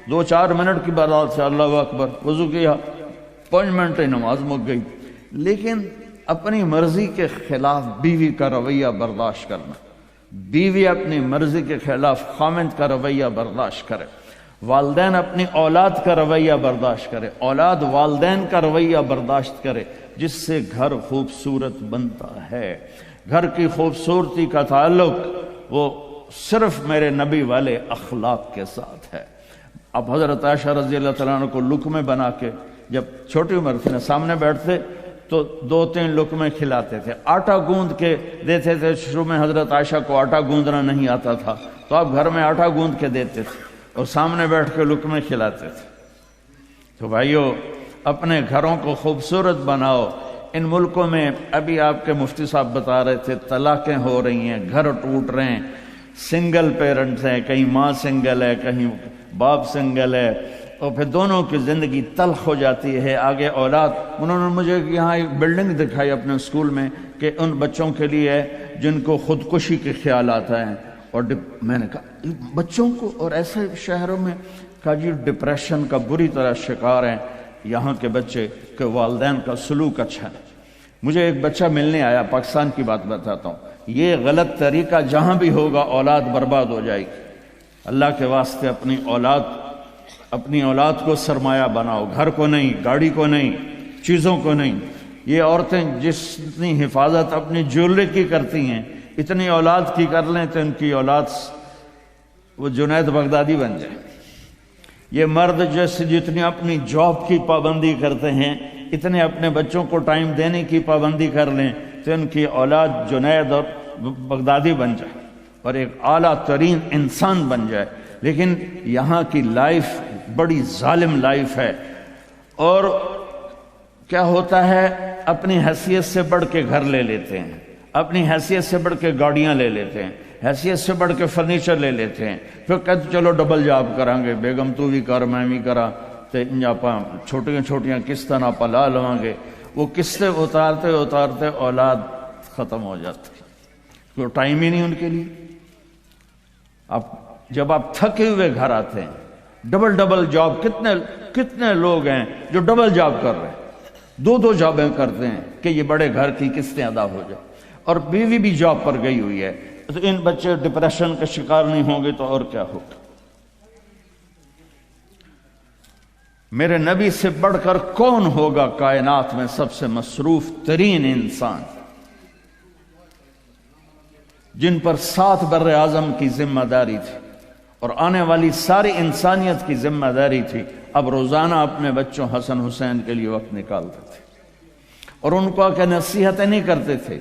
2-4 منٹ کی بات سے اللہ اکبر، وضو کیا 5 منٹ نماز مک گئی، لیکن اپنی مرضی کے خلاف بیوی کا رویہ برداشت کرنا، بیوی اپنی مرضی کے خلاف خامند کا رویہ برداشت کرے، والدین اپنی اولاد کا رویہ برداشت کرے، اولاد والدین کا رویہ برداشت کرے، جس سے گھر خوبصورت بنتا ہے۔ گھر کی خوبصورتی کا تعلق وہ صرف میرے نبی والے اخلاق کے ساتھ ہے۔ اب حضرت عائشہ رضی اللہ تعالیٰ عنہ کو لقمے بنا کے، جب چھوٹی عمر تھی نا، سامنے بیٹھتے تو 2-3 لقمے کھلاتے تھے، آٹا گوندھ کے دیتے تھے۔ شروع میں حضرت عائشہ کو آٹا گوندنا نہیں آتا تھا، تو آپ گھر میں آٹا گوندھ کے دیتے تھے اور سامنے بیٹھ کے لقمے کھلاتے تھے۔ تو بھائیو، اپنے گھروں کو خوبصورت بناؤ۔ ان ملکوں میں ابھی آپ کے مفتی صاحب بتا رہے تھے طلاقیں ہو رہی ہیں، گھر ٹوٹ رہے ہیں، سنگل پیرنٹس ہیں، کہیں ماں سنگل ہے، کہیں باپ سنگل ہے، اور پھر دونوں کی زندگی تلخ ہو جاتی ہے۔ آگے اولاد، انہوں نے مجھے یہاں ایک بلڈنگ دکھائی اپنے اسکول میں کہ ان بچوں کے لیے جن کو خودکشی کے خیالات ہیں، اور میں نے کہا بچوں کو، اور ایسے شہروں میں کہا جی ڈپریشن کا بری طرح شکار ہیں یہاں کے بچے، کہ والدین کا سلوک اچھا ہے۔ مجھے ایک بچہ ملنے آیا، پاکستان کی بات بتاتا ہوں، یہ غلط طریقہ جہاں بھی ہوگا اولاد برباد ہو جائے گی۔ اللہ کے واسطے اپنی اولاد کو سرمایہ بناؤ، گھر کو نہیں، گاڑی کو نہیں، چیزوں کو نہیں۔ یہ عورتیں جتنی حفاظت اپنی جیولری کی کرتی ہیں، اتنی اولاد کی کر لیں تو ان کی اولاد وہ جنید بغدادی بن جائے۔ یہ مرد جیسے جتنی اپنی جاب کی پابندی کرتے ہیں، اتنے اپنے بچوں کو ٹائم دینے کی پابندی کر لیں تو ان کی اولاد جنید اور بغدادی بن جائے اور ایک اعلیٰ ترین انسان بن جائے۔ لیکن یہاں کی لائف بڑی ظالم لائف ہے، اور کیا ہوتا ہے، اپنی حیثیت سے بڑھ کے گھر لے لیتے ہیں، اپنی حیثیت سے بڑھ کے گاڑیاں لے لیتے ہیں، حیثیت سے بڑھ کے فرنیچر لے لیتے ہیں، پھر کہتے چلو ڈبل جاب کریں گے، بیگم تو بھی کر میں بھی کرا، تو آپ چھوٹیاں قسطیں آپ لا لواں گے۔ وہ قسطیں اتارتے اتارتے اولاد ختم ہو جاتی، کوئی ٹائم ہی نہیں ان کے لیے۔ جب آپ تھکے ہوئے گھر آتے ہیں، ڈبل جاب، کتنے لوگ ہیں جو ڈبل جاب کر رہے ہیں، 2 جابیں کرتے ہیں کہ یہ بڑے گھر کی قسطیں ادا ہو جائے، اور بیوی بھی جاب پر گئی ہوئی ہے، تو ان بچے ڈپریشن کا شکار نہیں ہوں گے تو اور کیا ہوگا۔ میرے نبی سے بڑھ کر کون ہوگا کائنات میں سب سے مصروف ترین انسان، جن پر 7 بر اعظم کی ذمہ داری تھی، اور آنے والی ساری انسانیت کی ذمہ داری تھی. اب روزانہ اپنے بچوں حسن حسین کے لیے وقت نکالتے تھے اور ان کو کہ نصیحتیں نہیں کرتے تھے،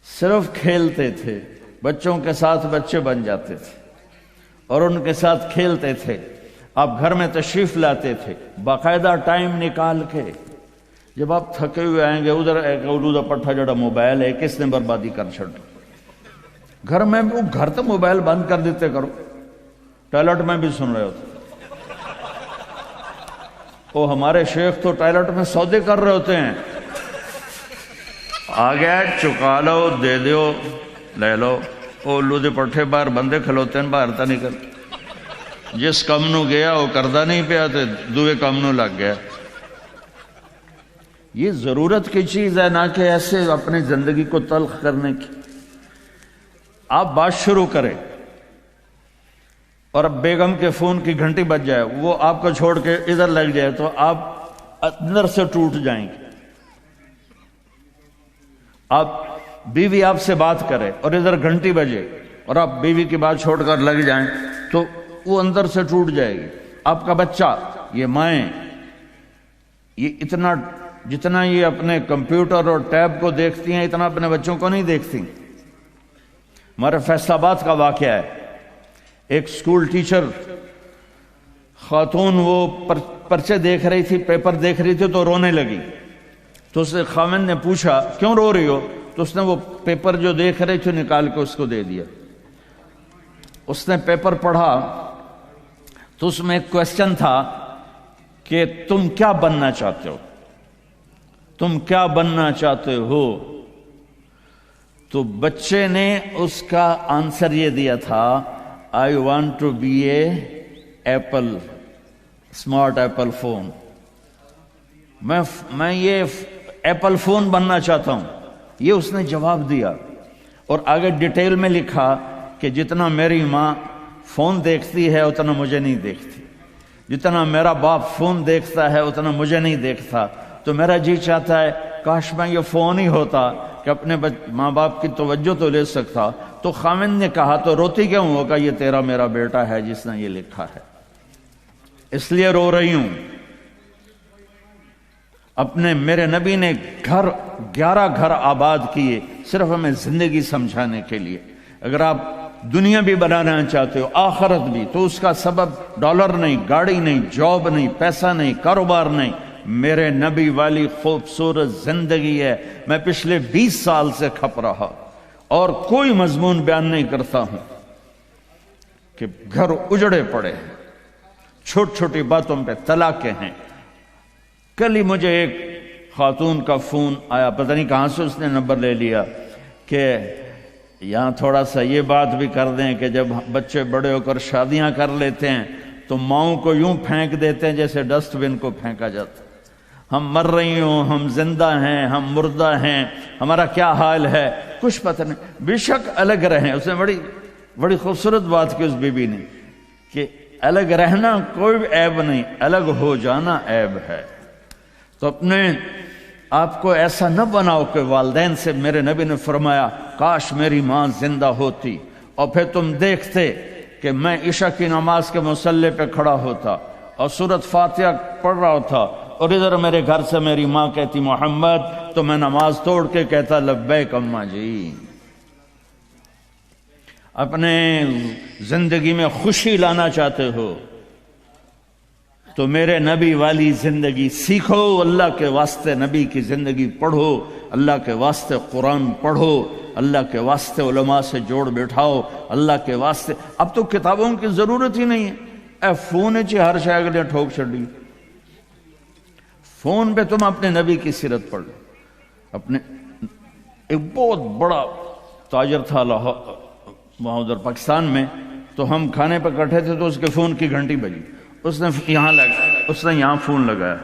صرف کھیلتے تھے. بچوں کے ساتھ بچے بن جاتے تھے اور ان کے ساتھ کھیلتے تھے. آپ گھر میں تشریف لاتے تھے باقاعدہ ٹائم نکال کے. جب آپ تھکے ہوئے آئیں گے ادھر ایک اولودہ پٹھا جڑا موبائل ہے کس نے بربادی کر چھڑ. گھر میں گھر تو موبائل بند کر دیتے کرو. ٹوائلٹ میں بھی سن رہے ہوتے. وہ ہمارے شیخ تو ٹوائلٹ میں سودے کر رہے ہوتے ہیں. آ گیا چکا لو دے دیو لے لو. وہ لودے پٹھے باہر بندے کھلوتے ہیں باہر تا نکل. جس کم نو گیا وہ کردہ نہیں پیا تو دوے کم نو لگ گیا. یہ ضرورت کی چیز ہے نہ کہ ایسے اپنی زندگی کو تلخ کرنے کی. آپ بات شروع کریں اور اب بیگم کے فون کی گھنٹی بج جائے وہ آپ کو چھوڑ کے ادھر لگ جائے تو آپ اندر سے ٹوٹ جائیں گے. آپ بیوی آپ سے بات کرے اور ادھر گھنٹی بجے اور آپ بیوی کی بات چھوڑ کر لگ جائیں تو وہ اندر سے ٹوٹ جائے گی. آپ کا بچہ، یہ مائیں، یہ اتنا جتنا یہ اپنے کمپیوٹر اور ٹیب کو دیکھتی ہیں اتنا اپنے بچوں کو نہیں دیکھتی. ہمارے فیصل آباد کا واقعہ ہے. ایک سکول ٹیچر خاتون وہ پرچے دیکھ رہی تھی، پیپر دیکھ رہی تھی تو رونے لگی. تو اس نے خاوند نے پوچھا کیوں رو رہی ہو؟ تو اس نے وہ پیپر جو دیکھ رہی تھی نکال کے اس کو دے دیا. اس نے پیپر پڑھا تو اس میں ایک کویسچن تھا کہ تم کیا بننا چاہتے ہو؟ تم کیا بننا چاہتے ہو؟ تو بچے نے اس کا آنسر یہ دیا تھا I want to be a Apple, smart Apple phone. میں یہ ایپل فون بننا چاہتا ہوں. یہ اس نے جواب دیا اور آگے ڈیٹیل میں لکھا کہ جتنا میری ماں فون دیکھتی ہے اتنا مجھے نہیں دیکھتی، جتنا میرا باپ فون دیکھتا ہے اتنا مجھے نہیں دیکھتا. تو میرا جی چاہتا ہے کاش میں یہ فون ہی ہوتا کہ اپنے ماں باپ کی توجہ تو لے سکتا. تو خاوند نے کہا تو روتی کیوں ہوگا؟ یہ تیرا میرا بیٹا ہے جس نے یہ لکھا ہے، اس لیے رو رہی ہوں. اپنے میرے نبی نے 11 گھر آباد کیے صرف ہمیں زندگی سمجھانے کے لیے. اگر آپ دنیا بھی بنانا چاہتے ہو آخرت بھی تو اس کا سبب ڈالر نہیں، گاڑی نہیں، جاب نہیں، پیسہ نہیں، کاروبار نہیں، میرے نبی والی خوبصورت زندگی ہے. میں پچھلے 20 سال سے کھپ رہا اور کوئی مضمون بیان نہیں کرتا ہوں کہ گھر اجڑے پڑے ہیں، چھوٹی چھوٹی باتوں پہ طلاقیں ہیں. کل ہی مجھے ایک خاتون کا فون آیا، پتہ نہیں کہاں سے اس نے نمبر لے لیا کہ یہاں تھوڑا سا یہ بات بھی کر دیں کہ جب بچے بڑے ہو کر شادیاں کر لیتے ہیں تو ماؤں کو یوں پھینک دیتے ہیں جیسے ڈسٹ بن کو پھینکا جاتا. ہم مر رہی ہوں، ہم زندہ ہیں، ہم مردہ ہیں، ہمارا کیا حال ہے کچھ پتہ نہیں. بے شک الگ رہیں. اس نے بڑی خوبصورت بات کی اس بی بی نے کہ الگ رہنا کوئی عیب نہیں، الگ ہو جانا عیب ہے. تو اپنے آپ کو ایسا نہ بناؤ کہ والدین سے میرے نبی نے فرمایا کاش میری ماں زندہ ہوتی اور پھر تم دیکھتے کہ میں عشاء کی نماز کے مصلی پہ کھڑا ہوتا اور سورۃ فاتحہ پڑھ رہا ہوتا اور ادھر میرے گھر سے میری ماں کہتی محمد، تو میں نماز توڑ کے کہتا لبیک اماں جی. اپنے زندگی میں خوشی لانا چاہتے ہو تو میرے نبی والی زندگی سیکھو. اللہ کے واسطے نبی کی زندگی پڑھو، اللہ کے واسطے قرآن پڑھو، اللہ کے واسطے علماء سے جوڑ بیٹھاؤ، اللہ کے واسطے. اب تو کتابوں کی ضرورت ہی نہیں ہے. اے فون چ ہر شے اگلے ٹھوک چھڑی. فون پہ تم اپنے نبی کی سیرت پڑھ لو. اپنے ایک بہت بڑا تاجر تھا وہاں ادھر پاکستان میں، تو ہم کھانے پہ کٹھے تھے تو اس کے فون کی گھنٹی بجی. اس نے یہاں فون لگایا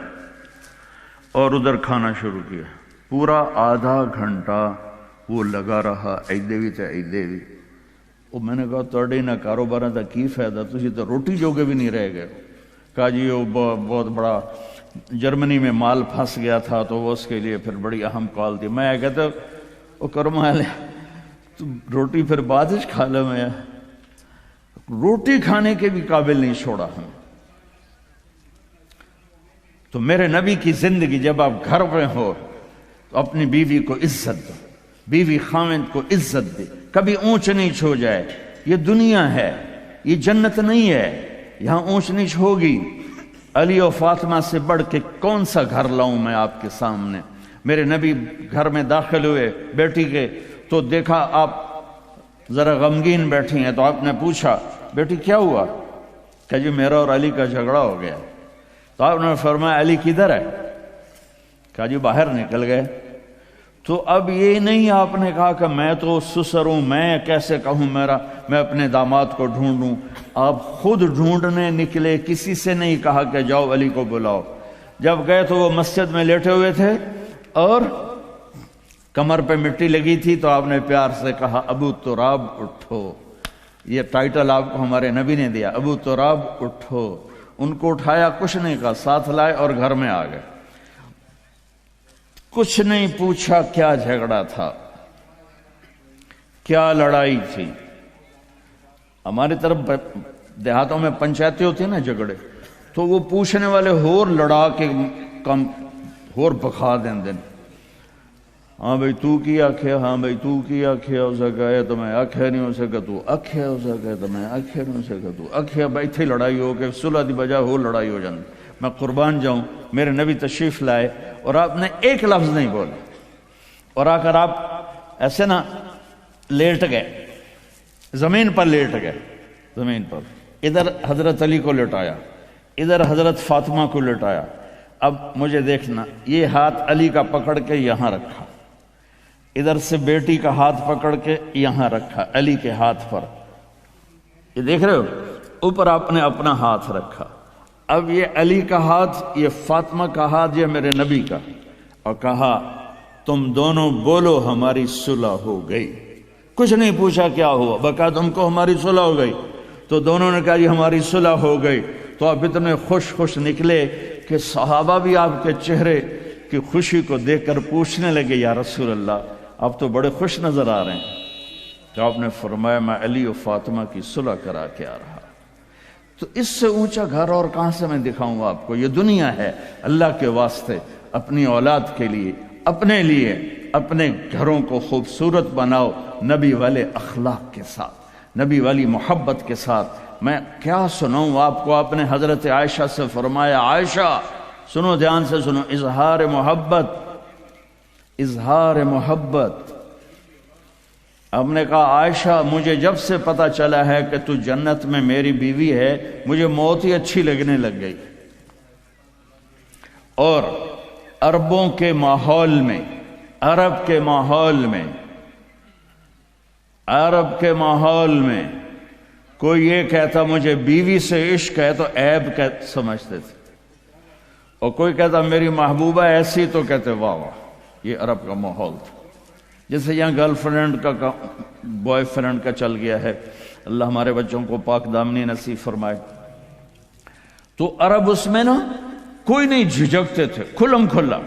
اور ادھر کھانا شروع کیا. پورا آدھا گھنٹہ وہ لگا رہا، ایدے بھی تے ایدے بھی. وہ میں نے کہا تھوڑے نہ کاروبار دا کی فائدہ، تسی تو روٹی جوگے بھی نہیں رہ گئے. کہا جی وہ بہت بڑا جرمنی میں مال پھنس گیا تھا تو وہ اس کے لیے پھر بڑی اہم کال تھی. میں کہتا وہ کرما لے تو روٹی پھر بعد کھا لے. میں روٹی کھانے کے بھی قابل نہیں چھوڑا ہمیں۔ تو میرے نبی کی زندگی، جب آپ گھر میں ہو تو اپنی بیوی کو عزت دو، بیوی خاوند کو عزت دے، کبھی اونچ نیچ ہو جائے۔ یہ دنیا ہے، یہ جنت نہیں ہے، یہاں اونچ نیچ ہوگی۔ علی و فاطمہ سے بڑھ کے کون سا گھر لاؤں میں آپ کے سامنے؟ میرے نبی گھر میں داخل ہوئے بیٹی کے، تو دیکھا آپ ذرا غمگین بیٹھی ہیں، تو آپ نے پوچھا بیٹی کیا ہوا؟ کہ جی میرا اور علی کا جھگڑا ہو گیا۔ تو آپ نے فرمایا علی کدھر ہے؟ کہا جی باہر نکل گئے۔ تو اب یہ نہیں آپ نے کہا کہ میں تو سسر ہوں، میں کیسے کہوں میں اپنے داماد کو ڈھونڈوں۔ آپ خود ڈھونڈنے نکلے، کسی سے نہیں کہا کہ جاؤ علی کو بلاؤ۔ جب گئے تو وہ مسجد میں لیٹے ہوئے تھے اور کمر پہ مٹی لگی تھی، تو آپ نے پیار سے کہا ابو تراب اٹھو۔ یہ ٹائٹل آپ کو ہمارے نبی نے دیا، ابو تراب اٹھو۔ ان کو اٹھایا، کچھ نہیں کہا، ساتھ لائے اور گھر میں آ گئے۔ کچھ نہیں پوچھا کیا جھگڑا تھا، کیا لڑائی تھی۔ ہماری طرف دیہاتوں میں پنچایتیں ہوتی ہیں نا جھگڑے، تو وہ پوچھنے والے ہور لڑا کے کم ہور بکھا دیں۔ ہاں بھئی تو کی آکھیا، ہاں بھئی تو کی آکھیا، اسے کہے تو میں آکھیا نہیں، اسے کہا تو آکھیا، اسے کہے تو میں آکھیا نہیں، اسے کہا تو آکھیا۔ بھئی تھی لڑائی ہو کے صلح دی بجائے ہو لڑائی ہو جاندی۔ میں قربان جاؤں، میرے نبی تشریف لائے اور آپ نے ایک لفظ نہیں بولے، اور آ کر آپ ایسے نا لیٹ گئے، زمین پر لیٹ گئے، زمین پر۔ ادھر حضرت علی کو لٹایا، ادھر حضرت فاطمہ کو لٹایا۔ اب مجھے دیکھنا، یہ ہاتھ علی کا پکڑ کے یہاں رکھا، ادھر سے بیٹی کا ہاتھ پکڑ کے یہاں رکھا علی کے ہاتھ پر، یہ دیکھ رہے ہو، اوپر آپ نے اپنا ہاتھ رکھا۔ اب یہ علی کا ہاتھ، یہ فاطمہ کا ہاتھ، یہ میرے نبی کا، اور کہا تم دونوں بولو ہماری صلح ہو گئی۔ کچھ نہیں پوچھا کیا ہوا، بکا تم کو ہماری صلح ہو گئی۔ تو دونوں نے کہا جی ہماری صلح ہو گئی۔ تو آپ اتنے خوش نکلے کہ صحابہ بھی آپ کے چہرے کی خوشی کو دیکھ کر پوچھنے لگے یا رسول اللہ آپ تو بڑے خوش نظر آ رہے ہیں۔ تو آپ نے فرمایا میں علی و فاطمہ کی صلح کرا کے آ رہا۔ تو اس سے اونچا گھر اور کہاں سے میں دکھاؤں گا آپ کو؟ یہ دنیا ہے، اللہ کے واسطے اپنی اولاد کے لیے، اپنے لیے، اپنے گھروں کو خوبصورت بناؤ نبی والے اخلاق کے ساتھ، نبی والی محبت کے ساتھ۔ میں کیا سناؤں آپ کو؟ آپ نے حضرت عائشہ سے فرمایا عائشہ سنو، دھیان سے سنو، اظہار محبت، اظہار محبت۔ ہم نے کہا عائشہ مجھے جب سے پتا چلا ہے کہ تو جنت میں میری بیوی ہے، مجھے موت ہی اچھی لگنے لگ گئی۔ اور عربوں کے ماحول میں، عرب کے ماحول میں کوئی یہ کہتا مجھے بیوی سے عشق ہے تو عیب سمجھتے تھے، اور کوئی کہتا میری محبوبہ ایسی تو کہتے واہ واہ۔ یہ عرب کا ماحول تھا، جیسے یہاں گرل فرینڈ کا بوائے فرینڈ کا چل گیا ہے۔ اللہ ہمارے بچوں کو پاک دامنی نصیب فرمائے۔ تو عرب اس میں نا کوئی نہیں جھجکتے تھے، کھلم کھلا۔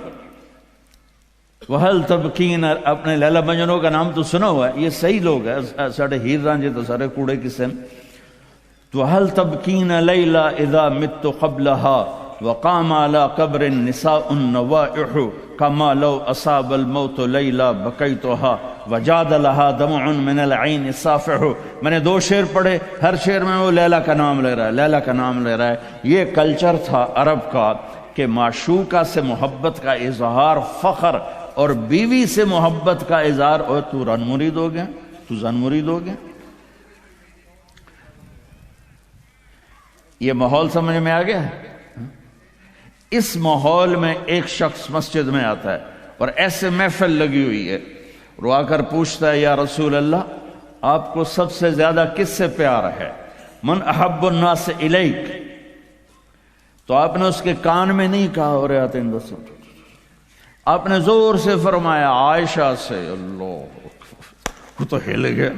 وَهَلْ تَبْكِينَ، اپنے لیلا مجنوں کا نام تو سنا ہوا ہے، یہ صحیح لوگ ہیں، ساڑھے ہیر رانجے تو سارے کوڑے کسے ہیں۔ تو وَهَلْ تَبْكِينَ لَيْلَا إِذَا مِتُّ قَبْلَهَا وقام على قبر النساء النوائح كما لو أصاب الموت ليلى بكيتها وجاد لها دمع من العين صافح۔ میں نے 2 شعر پڑھے، ہر شعر میں وہ لیلا کا نام لے رہا ہے، لیلا کا نام لے رہا ہے۔ یہ کلچر تھا عرب کا کہ معشوقہ سے محبت کا اظہار فخر، اور بیوی سے محبت کا اظہار اور تو رن مرید ہو گیا، تو زن مرید ہو گیا۔ یہ ماحول سمجھ میں آ گیا؟ اس ماحول میں ایک شخص مسجد میں آتا ہے اور ایسے محفل لگی ہوئی ہے، اور آ کر پوچھتا ہے یا رسول اللہ آپ کو سب سے زیادہ کس سے پیار ہے؟ من احب الناس الیک۔ تو آپ نے اس کے کان میں نہیں کہا اور آتے ہیں دسو، آپ نے زور سے فرمایا عائشہ سے۔ اللہ، وہ تو ہل گیا۔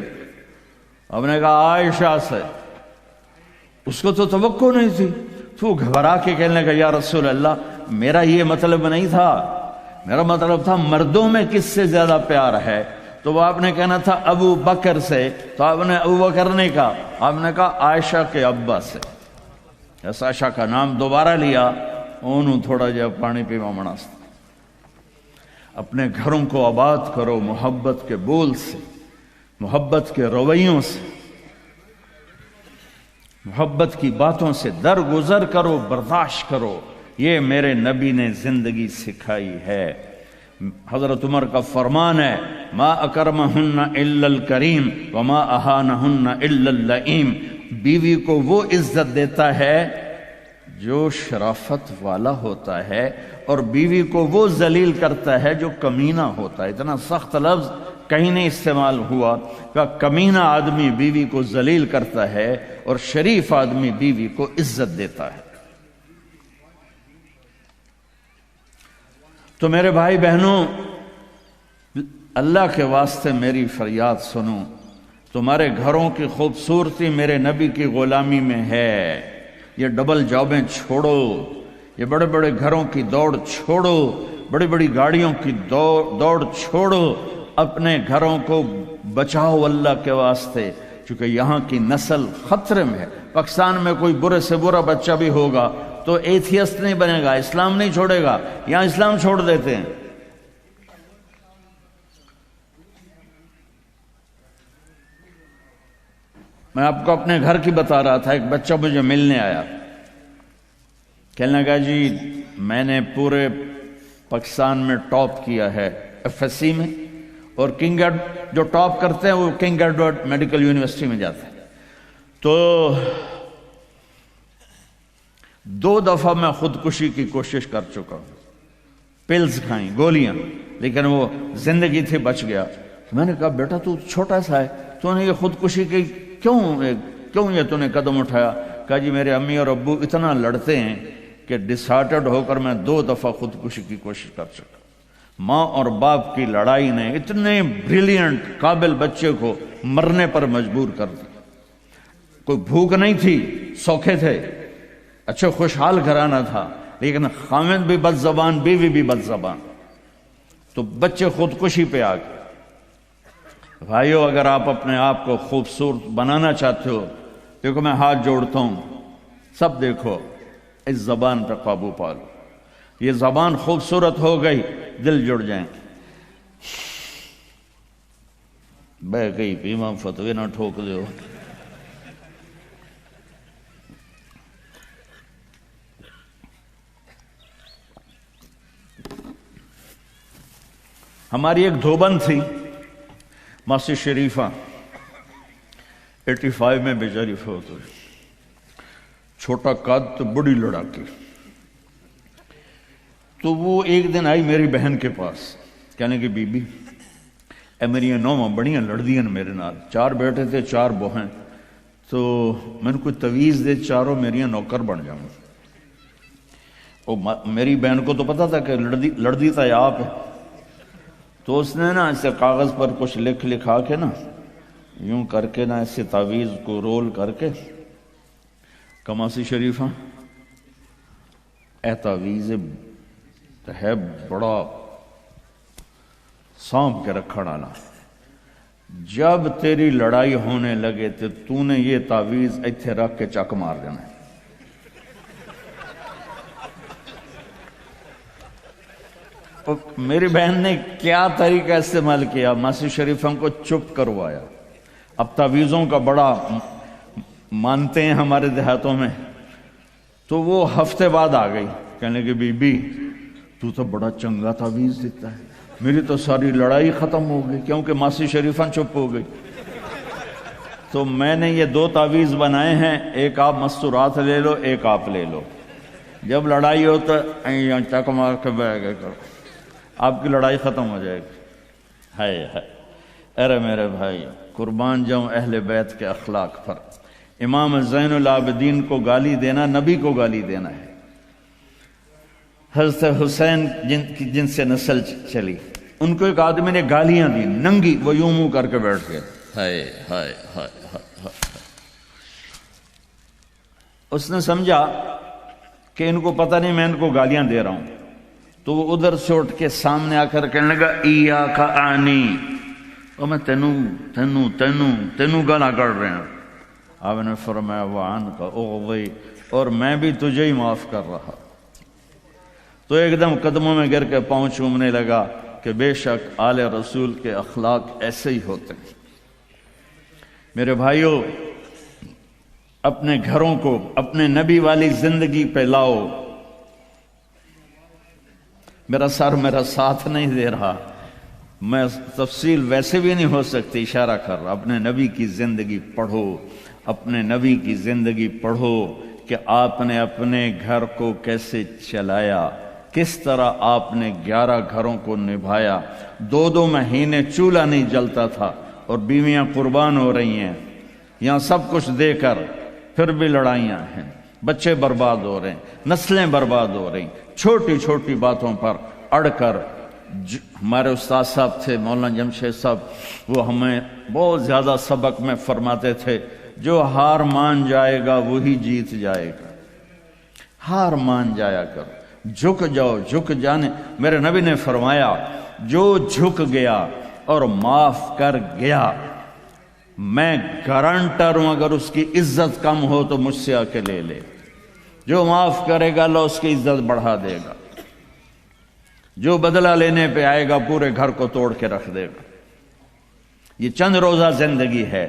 آپ نے کہا عائشہ سے، اس کو تو توقع نہیں تھی۔ تو گھبرا کے کہنے لگا یا رسول اللہ میرا یہ مطلب نہیں تھا، میرا مطلب تھا مردوں میں کس سے زیادہ پیار ہے؟ تو وہ آپ نے کہنا تھا ابو بکر سے، تو آپ نے ابو بکر نہیں کہا، آپ نے کہا عائشہ کے ابا سے۔ اس عائشہ کا نام دوبارہ لیا، انہوں تھوڑا جا پانی پیوا مناسب۔ اپنے گھروں کو آباد کرو محبت کے بول سے، محبت کے رویوں سے، محبت کی باتوں سے درگزر کرو، برداشت کرو۔ یہ میرے نبی نے زندگی سکھائی ہے۔ حضرت عمر کا فرمان ہے ما اکرمہن الا الکریم وما اہانہن الا اللئیم، بیوی کو وہ عزت دیتا ہے جو شرافت والا ہوتا ہے، اور بیوی کو وہ ذلیل کرتا ہے جو کمینہ ہوتا ہے۔ اتنا سخت لفظ کہیں نہیں استعمال ہوا کہ کمینہ آدمی بیوی کو ذلیل کرتا ہے اور شریف آدمی بیوی کو عزت دیتا ہے۔ تو میرے بھائی بہنوں، اللہ کے واسطے میری فریاد سنو، تمہارے گھروں کی خوبصورتی میرے نبی کی غلامی میں ہے۔ یہ ڈبل جابیں چھوڑو، یہ بڑے بڑے گھروں کی دوڑ چھوڑو، بڑی بڑی گاڑیوں کی دوڑ چھوڑو، اپنے گھروں کو بچاؤ اللہ کے واسطے، چونکہ یہاں کی نسل خطرے میں ہے۔ پاکستان میں کوئی برے سے برا بچہ بھی ہوگا تو ایتھیسٹ نہیں بنے گا، اسلام نہیں چھوڑے گا، یہاں اسلام چھوڑ دیتے ہیں۔ میں آپ کو اپنے گھر کی بتا رہا تھا، ایک بچہ مجھے ملنے آیا، کہنے لگا جی میں نے پورے پاکستان میں ٹاپ کیا ہے ایف ایس سی میں، اور کنگ جو ٹاپ کرتے ہیں وہ کنگ ایڈورڈ میڈیکل یونیورسٹی میں جاتے ہیں۔ تو 2 دفعہ میں خودکشی کی کوشش کر چکا ہوں، پلز کھائیں، گولیاں، لیکن وہ زندگی تھی، بچ گیا۔ میں نے کہا بیٹا تو چھوٹا سا ہے، تو نے یہ خودکشی کی کیوں یہ تو نے قدم اٹھایا؟ کہا جی میرے امی اور ابو اتنا لڑتے ہیں کہ ڈسہارٹڈ ہو کر میں 2 دفعہ خودکشی کی کوشش کر چکا۔ ماں اور باپ کی لڑائی نے اتنے بریلینٹ قابل بچے کو مرنے پر مجبور کر دیا۔ کوئی بھوک نہیں تھی، سوکھے تھے، اچھے خوشحال گھرانہ تھا، لیکن خامد بھی بد زبان، بیوی بھی بد زبان، تو بچے خودکشی پہ آ گئے۔ بھائیو، اگر آپ اپنے آپ کو خوبصورت بنانا چاہتے ہو، دیکھو میں ہاتھ جوڑتا ہوں، سب دیکھو، اس زبان پہ قابو پا لو۔ یہ زبان خوبصورت ہو گئی، دل جڑ جائیں۔ بہ گئی پیما فتوی نہ ٹھوک دو۔ ہماری ایک دھوبن تھی ماسی شریفہ، 85 میں بیچاری فوت ہوئی، چھوٹا قد تو بڑی لڑاکی۔ تو وہ ایک دن آئی میری بہن کے پاس، کہنے کہ بی بی اے میری نوواں بڑیاں لڑدیاں میرے نال، 4 بیٹے تھے 4 بہن، تو میں نے کوئی تویز دے، چاروں میری نوکر بن جاؤں۔ میری بہن کو تو پتا تھا کہ لڑدی تھا یا آپ ہے، تو اس نے نا اسے کاغذ پر کچھ لکھا کے نا یوں کر کے نا اسے تعویذ کو رول کر کے کماسی شریفہ اے تعویذ ہے بڑا سانپ کے رکھڑ آنا، جب تیری لڑائی ہونے لگے تو نے یہ تعویذ ایتھے رکھ کے چک مار دینا ہے۔ میری بہن نے کیا طریقہ استعمال کیا، ماسی شریفہ کو چپ کروایا۔ اب تعویذوں کا بڑا مانتے ہیں ہمارے دیہاتوں میں، تو وہ ہفتے بعد آ گئی، کہنے کہ بی بی تو تو بڑا چنگا تعویذ دیتا ہے، میری تو ساری لڑائی ختم ہو گئی، کیونکہ ماسی شریفہ چپ ہو گئی۔ تو میں نے یہ 2 تعویذ بنائے ہیں، ایک آپ مستورات لے لو، ایک آپ لے لو، جب لڑائی ہو تو چک مار کے بہ گئے کرو، آپ کی لڑائی ختم ہو جائے گی۔ ہائے ہائے، ارے میرے بھائی، قربان جاؤں اہل بیت کے اخلاق پر۔ امام زین العابدین کو گالی دینا نبی کو گالی دینا ہے۔ حضرت حسین جن سے نسل چلی، ان کو ایک آدمی نے گالیاں دی ننگی، وہ یوں منہ کر کے بیٹھ گئے۔ ہائے ہائے ہائے ہائے، اس نے سمجھا کہ ان کو پتہ نہیں میں ان کو گالیاں دے رہا ہوں، تو وہ ادھر سے اٹھ کے سامنے آ کر کہنے لگا ایاک عنی، اور میں تینوں گالا کر رہے ہیں. آپ نے فرمایا وعن کا اغوی، اور میں بھی تجھے ہی معاف کر رہا. تو ایک دم قدموں میں گر کے پاؤں چومنے لگا کہ بے شک آل رسول کے اخلاق ایسے ہی ہوتے ہیں. میرے بھائیوں، اپنے گھروں کو اپنے نبی والی زندگی پہ لاؤ. میرا سر میرا ساتھ نہیں دے رہا، میں تفصیل ویسے بھی نہیں ہو سکتی، اشارہ کر رہا. اپنے نبی کی زندگی پڑھو، اپنے نبی کی زندگی پڑھو کہ آپ نے اپنے گھر کو کیسے چلایا، کس طرح آپ نے 11 گھروں کو نبھایا. 2 مہینے چولہا نہیں جلتا تھا اور بیویاں قربان ہو رہی ہیں. یہاں سب کچھ دے کر پھر بھی لڑائیاں ہیں، بچے برباد ہو رہے ہیں، نسلیں برباد ہو رہی ہیں. چھوٹی چھوٹی باتوں پر اڑ کر. ہمارے استاد صاحب تھے مولانا جمشید صاحب، وہ ہمیں بہت زیادہ سبق میں فرماتے تھے جو ہار مان جائے گا وہی جیت جائے گا. ہار مان جایا کرو، جھک جاؤ. جھک جانے، میرے نبی نے فرمایا جو جھک گیا اور معاف کر گیا، میں گارنٹر ہوں اگر اس کی عزت کم ہو تو مجھ سے آ کے لے لے. جو معاف کرے گا اللہ اس کی عزت بڑھا دے گا. جو بدلہ لینے پہ آئے گا پورے گھر کو توڑ کے رکھ دے گا. یہ چند روزہ زندگی ہے.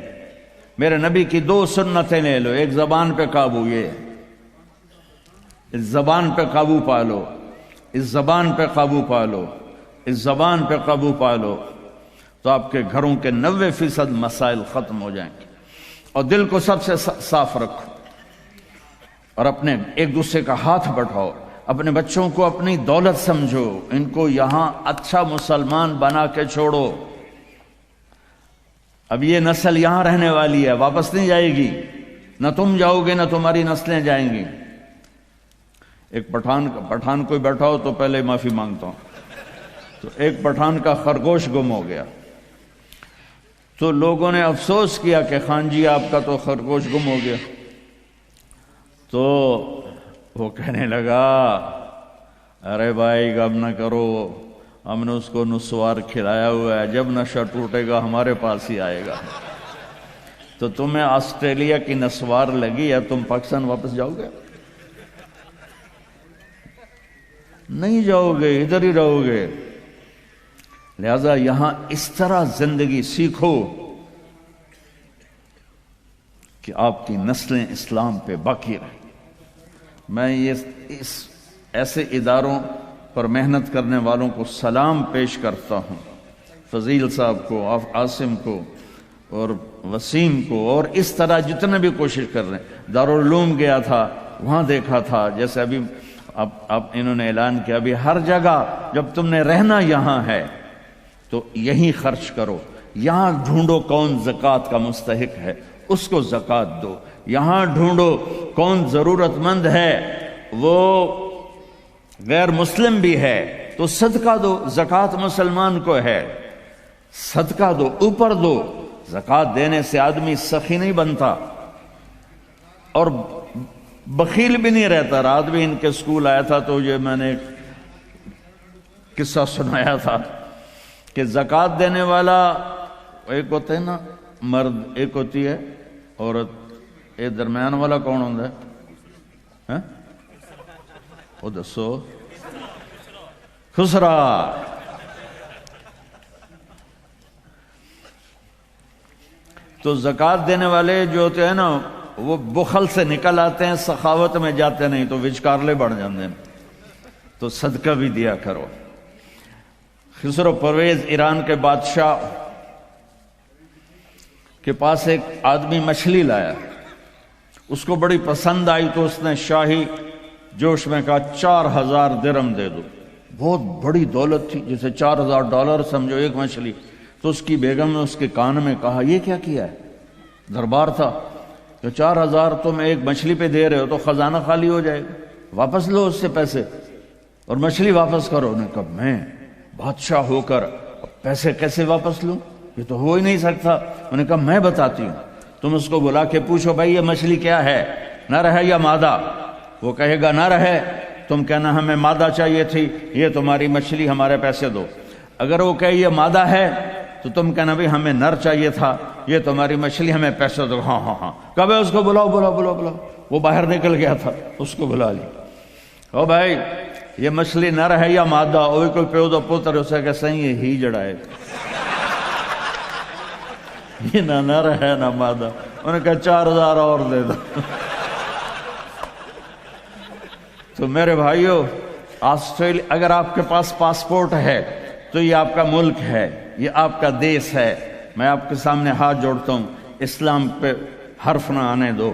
میرے نبی کی 2 سنتیں لے لو. ایک زبان پہ قابو، یہ اس زبان پہ قابو پا لو، اس زبان پہ قابو پا لو، اس زبان پہ قابو پا لو تو آپ کے گھروں کے 90% مسائل ختم ہو جائیں گے. اور دل کو سب سے صاف رکھو اور اپنے ایک دوسرے کا ہاتھ بٹھاؤ. اپنے بچوں کو اپنی دولت سمجھو، ان کو یہاں اچھا مسلمان بنا کے چھوڑو. اب یہ نسل یہاں رہنے والی ہے، واپس نہیں جائے گی. نہ تم جاؤ گے نہ تمہاری نسلیں جائیں گی. ایک پٹھان کوئی بیٹھا ہو تو پہلے معافی مانگتا ہوں. تو ایک پٹھان کا خرگوش گم ہو گیا تو لوگوں نے افسوس کیا کہ خان جی آپ کا تو خرگوش گم ہو گیا. تو وہ کہنے لگا ارے بھائی غم نہ کرو، ہم نے اس کو نسوار کھلایا ہوا ہے، جب نشہ ٹوٹے گا ہمارے پاس ہی آئے گا. تو تمہیں آسٹریلیا کی نسوار لگی ہے، تم پاکستان واپس جاؤ گے؟ نہیں جاؤ گے، ادھر ہی رہو گے. لہذا یہاں اس طرح زندگی سیکھو کہ آپ کی نسلیں اسلام پہ باقی رہیں. میں اس ایسے اداروں پر محنت کرنے والوں کو سلام پیش کرتا ہوں، فضیل صاحب کو، عاصم کو اور وسیم کو، اور اس طرح جتنے بھی کوشش کر رہے ہیں. دارالعلوم گیا تھا، وہاں دیکھا تھا جیسے ابھی اب انہوں نے اعلان کیا ابھی ہر جگہ جب تم نے رہنا یہاں ہے تو یہیں خرچ کرو. یہاں ڈھونڈو کون زکوٰۃ کا مستحق ہے، اس کو زکوٰۃ دو. یہاں ڈھونڈو کون ضرورت مند ہے، وہ غیر مسلم بھی ہے تو صدقہ دو. زکوٰۃ مسلمان کو ہے، صدقہ دو، اوپر دو. زکوٰۃ دینے سے آدمی سخی نہیں بنتا اور بخیل بھی نہیں رہتا. رات بھی ان کے اسکول آیا تھا تو یہ میں نے ایک قصہ سنایا تھا کہ زکوٰۃ دینے والا ایک ہوتا ہے نا مرد، ایک ہوتی ہے عورت، ایک درمیان والا کون ہوتا ہے؟ وہ دسو. خسرا. تو زکوٰۃ دینے والے جو ہوتے ہیں نا وہ بخل سے نکل آتے ہیں، سخاوت میں جاتے نہیں تو وچکارلے بڑھ جاتے ہیں. تو صدقہ بھی دیا کرو. خسرو پرویز ایران کے بادشاہ کے پاس ایک آدمی مچھلی لایا، اس کو بڑی پسند آئی تو اس نے شاہی جوش میں کہا 4000 درہم دے دو. بہت بڑی دولت تھی، جیسے $4000 سمجھو ایک مچھلی. تو اس کی بیگم نے اس کے کان میں کہا یہ کیا کیا ہے؟ دربار تھا کہ 4000 تم ایک مچھلی پہ دے رہے ہو تو خزانہ خالی ہو جائے گا، واپس لو اس سے پیسے اور مچھلی واپس کرو. انہوں نے کہا میں بادشاہ ہو کر پیسے کیسے واپس لوں، یہ تو ہو ہی نہیں سکتا. انہوں نے کہا میں بتاتی ہوں، تم اس کو بلا کے پوچھو بھائی یہ مچھلی کیا ہے، نر ہے یا مادہ؟ وہ کہے گا نر ہے، تم کہنا ہمیں مادہ چاہیے تھی، یہ تمہاری مچھلی ہمارے پیسے دو. اگر وہ کہے یہ مادہ ہے تو تم کہنا بھائی ہمیں نر چاہیے تھا، یہ تمہاری مچھلی ہمیں پیسے دو، ہاں ہاں ہاں، کب ہے اس کو بلاؤ بلاؤ بلاؤ بلاؤ، وہ باہر نکل گیا تھا، اس کو بلا لی، او بھائی یہ مچھلی نر ہے یا مادہ؟ وہ کوئی پیو دا پتر اسے کہ صحیح ہے ہی جڑا ہے، یہ نہ نر ہے نہ مادہ، انہوں نے کہا 4000 اور دے دو۔ تو میرے بھائیو، آسٹریلیا، اگر آپ کے پاس پاسپورٹ ہے تو یہ آپ کا ملک ہے، یہ آپ کا دیش ہے۔ میں آپ کے سامنے ہاتھ جوڑتا ہوں، اسلام پہ حرف نہ آنے دو،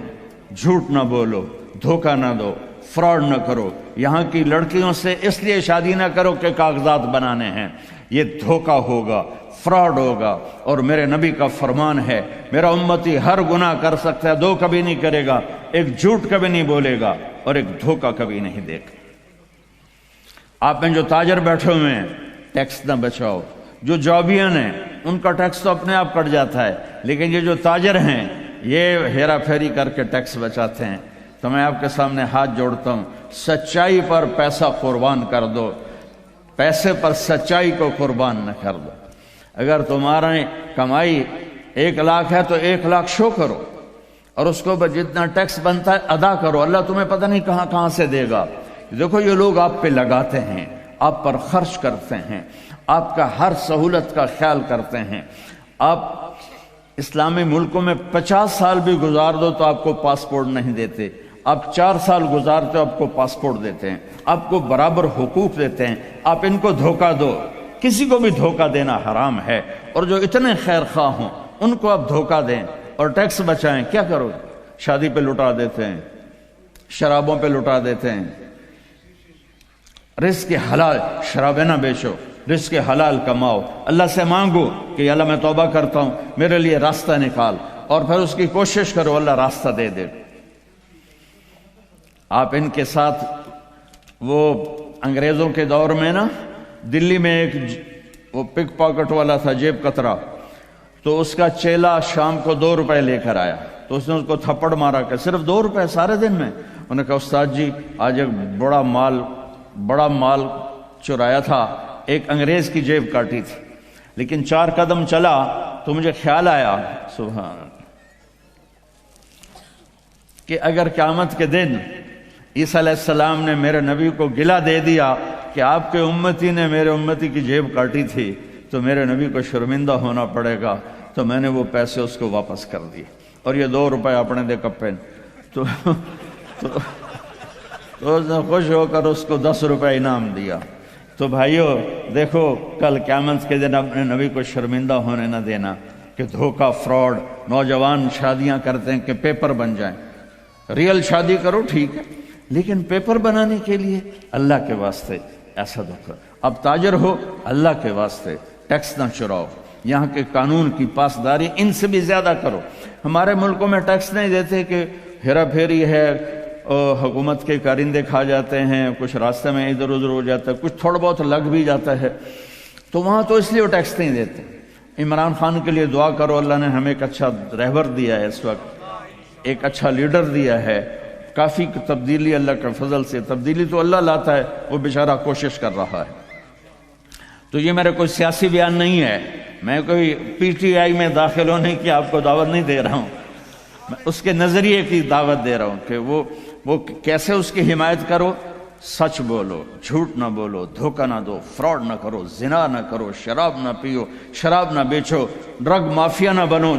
جھوٹ نہ بولو، دھوکہ نہ دو، فراڈ نہ کرو۔ یہاں کی لڑکیوں سے اس لیے شادی نہ کرو کہ کاغذات بنانے ہیں، یہ دھوکہ ہوگا، فراڈ ہوگا۔ اور میرے نبی کا فرمان ہے، میرا امتی ہر گناہ کر سکتا ہے، دو کبھی نہیں کرے گا، ایک جھوٹ کبھی نہیں بولے گا اور ایک دھوکہ کبھی نہیں دے گا۔ آپ میں جو تاجر بیٹھے ہوئے ہیں، ٹیکس نہ بچاؤ۔ جو جابین ہیں ان کا ٹیکس تو اپنے آپ کٹ جاتا ہے، لیکن یہ جو تاجر ہیں یہ ہیرا پھیری کر کے ٹیکس بچاتے ہیں۔ تو میں آپ کے سامنے ہاتھ جوڑتا ہوں، سچائی پر پیسہ قربان کر دو، پیسے پر سچائی کو قربان نہ کر دو۔ اگر تمہاری کمائی 1 لاکھ ہے تو 1 لاکھ شو کرو، اور اس کو جتنا ٹیکس بنتا ہے ادا کرو، اللہ تمہیں پتہ نہیں کہاں کہاں سے دے گا۔ دیکھو یہ لوگ آپ پہ لگاتے ہیں، آپ پر خرچ کرتے ہیں، آپ کا ہر سہولت کا خیال کرتے ہیں۔ آپ اسلامی ملکوں میں 50 سال بھی گزار دو تو آپ کو پاسپورٹ نہیں دیتے، آپ 4 سال گزارتے ہو آپ کو پاسپورٹ دیتے ہیں، آپ کو برابر حقوق دیتے ہیں۔ آپ ان کو دھوکہ دو، کسی کو بھی دھوکہ دینا حرام ہے، اور جو اتنے خیر خواہ ہوں ان کو آپ دھوکہ دیں اور ٹیکس بچائیں۔ کیا کرو؟ شادی پہ لٹا دیتے ہیں، شرابوں پہ لٹا دیتے ہیں۔ رزق حلال، شرابیں نہ بیچو، رزق حلال کماؤ، اللہ سے مانگو کہ اللہ میں توبہ کرتا ہوں، میرے لیے راستہ نکال، اور پھر اس کی کوشش کرو، اللہ راستہ دے دے۔ آپ ان کے ساتھ، وہ انگریزوں کے دور میں نا دلی میں ایک وہ پک پاکٹ والا تھا، جیب کترا، تو اس کا چیلا شام کو 2 روپے لے کر آیا، تو اس نے اس کو تھپڑ مارا کہ صرف 2 روپے سارے دن میں؟ انہوں نے کہا استاد جی آج ایک بڑا مال چرایا تھا، ایک انگریز کی جیب کاٹی تھی، لیکن 4 قدم چلا تو مجھے خیال آیا سبحان کہ اگر قیامت کے دن عیسیٰ علیہ السلام نے میرے نبی کو گلہ دے دیا کہ آپ کے امتی نے میرے امتی کی جیب کاٹی تھی تو میرے نبی کو شرمندہ ہونا پڑے گا، تو میں نے وہ پیسے اس کو واپس کر دیے، اور یہ 2 روپے اپنے دے کپے تو اس نے خوش ہو کر اس کو 10 روپے انعام دیا۔ تو بھائیو دیکھو، کل قیامت کے دن اپنے نبی کو شرمندہ ہونے نہ دینا کہ دھوکہ، فراڈ۔ نوجوان شادیاں کرتے ہیں کہ پیپر بن جائیں، ریئل شادی کرو ٹھیک ہے، لیکن پیپر بنانے کے لیے اللہ کے واسطے ایسا دھوکہ۔ اب تاجر ہو، اللہ کے واسطے ٹیکس نہ چراؤ، یہاں کے قانون کی پاسداری ان سے بھی زیادہ کرو۔ ہمارے ملکوں میں ٹیکس نہیں دیتے کہ ہیرا پھیری ہے، حکومت کے کارندے کھا جاتے ہیں، کچھ راستے میں ادھر ادھر ہو جاتا ہے، کچھ تھوڑا بہت لگ بھی جاتا ہے، تو وہاں تو اس لیے وہ ٹیکس نہیں دیتے۔ عمران خان کے لیے دعا کرو، اللہ نے ہمیں ایک اچھا رہبر دیا ہے، اس وقت ایک اچھا لیڈر دیا ہے، کافی تبدیلی اللہ کے فضل سے، تبدیلی تو اللہ لاتا ہے، وہ بیچارہ کوشش کر رہا ہے۔ تو یہ میرا کوئی سیاسی بیان نہیں ہے، میں کوئی پی ٹی آئی میں داخل ہونے کی آپ کو دعوت نہیں دے رہا ہوں، میں اس کے نظریے کی دعوت دے رہا ہوں کہ وہ کیسے اس کی حمایت کرو۔ سچ بولو، جھوٹ نہ بولو، دھوکہ نہ دو، فراڈ نہ کرو، زنا نہ کرو، شراب نہ پیو، شراب نہ بیچو، ڈرگ مافیا نہ بنو،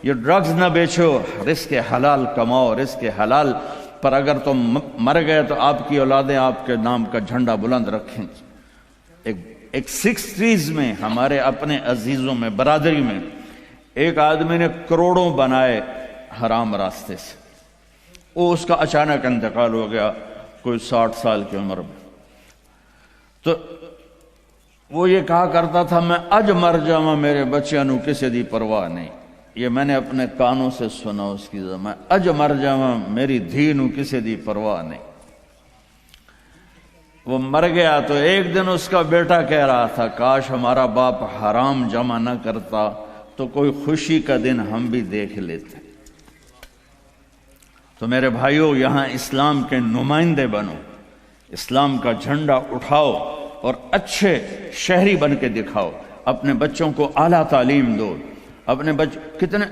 یہ ڈرگز نہ بیچو، رزق حلال کماؤ، رزق حلال پر اگر تم مر گئے تو آپ کی اولادیں آپ کے نام کا جھنڈا بلند رکھیں۔ ایک 60s میں ہمارے اپنے عزیزوں میں، برادری میں، ایک آدمی نے کروڑوں بنائے حرام راستے سے، وہ اس کا اچانک انتقال ہو گیا کوئی 60 سال کی عمر میں۔ تو وہ یہ کہا کرتا تھا میں اج مر جاواں میرے بچیاں نو کسی دی پرواہ نہیں، یہ میں نے اپنے کانوں سے سنا اس کی میں اج مر جاواں میری دھی نو کسی دی پرواہ نہیں۔ وہ مر گیا تو ایک دن اس کا بیٹا کہہ رہا تھا کاش ہمارا باپ حرام جمع نہ کرتا تو کوئی خوشی کا دن ہم بھی دیکھ لیتے۔ تو میرے بھائیوں، یہاں اسلام کے نمائندے بنو، اسلام کا جھنڈا اٹھاؤ اور اچھے شہری بن کے دکھاؤ۔ اپنے بچوں کو اعلیٰ تعلیم دو، اپنے کتنے،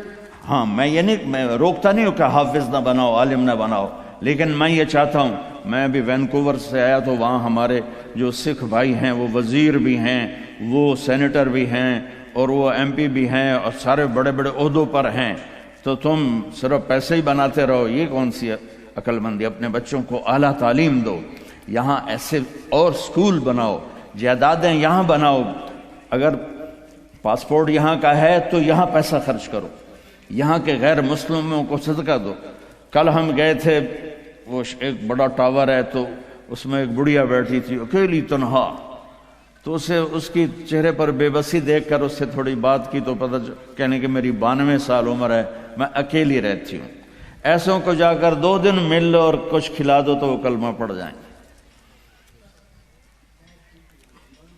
ہاں میں یہ نہیں، میں روکتا نہیں ہوں کہ حافظ نہ بناؤ، عالم نہ بناؤ، لیکن میں یہ چاہتا ہوں، میں ابھی وینکوور سے آیا تو وہاں ہمارے جو سکھ بھائی ہیں وہ وزیر بھی ہیں، وہ سینیٹر بھی ہیں، اور وہ ایم پی بھی ہیں، اور سارے بڑے بڑے عہدوں پر ہیں، تو تم صرف پیسے ہی بناتے رہو، یہ کون سی عقل مندی؟ اپنے بچوں کو اعلیٰ تعلیم دو، یہاں ایسے اور سکول بناؤ، جائیدادیں یہاں بناؤ، اگر پاسپورٹ یہاں کا ہے تو یہاں پیسہ خرچ کرو، یہاں کے غیر مسلموں کو صدقہ دو۔ کل ہم گئے تھے، وہ ایک بڑا ٹاور ہے، تو اس میں ایک بڑھیا بیٹھی تھی اکیلی تنہا، تو اسے اس کی چہرے پر بے بسی دیکھ کر اس سے تھوڑی بات کی تو پتہ کہنے کہ میری 92 سال عمر ہے، میں اکیلی رہتی ہوں۔ ایسوں کو جا کر 2 دن مل لو اور کچھ کھلا دو تو وہ کلمہ پڑ جائیں۔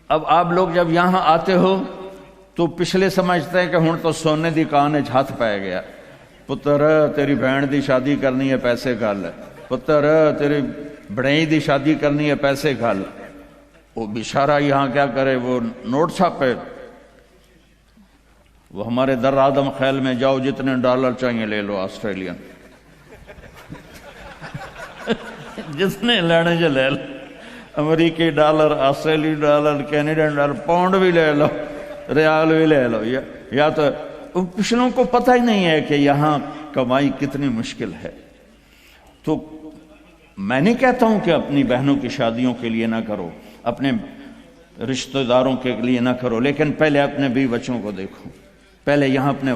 اب آپ لوگ جب یہاں آتے ہو تو پچھلے سمجھتے ہیں کہ ہن تو سونے دی کان وچ ہاتھ پائے گیا، پتر تیری بہن دی شادی کرنی ہے پیسے گھل، پتر تیری بڑھئی دی شادی کرنی ہے پیسے گھل۔ وہ بیچارہ یہاں کیا کرے، وہ نوٹ چھاپے، وہ ہمارے در آدم خیل میں جاؤ، جتنے ڈالر چاہیے لے لو آسٹریلین، جتنے لینے جو لے لو، امریکی ڈالر، آسٹریلی ڈالر، کینیڈین ڈالر، پاؤنڈ بھی لے لو، ریال بھی لے لو، یا تو پچھلوں کو پتہ ہی نہیں ہے کہ یہاں کمائی کتنی مشکل ہے۔ تو میں نہیں کہتا ہوں کہ اپنی بہنوں کی شادیوں کے لیے نہ کرو، اپنے رشتہ داروں کے لیے نہ کرو، لیکن پہلے اپنے بیوی بچوں کو دیکھو، پہلے یہاں اپنے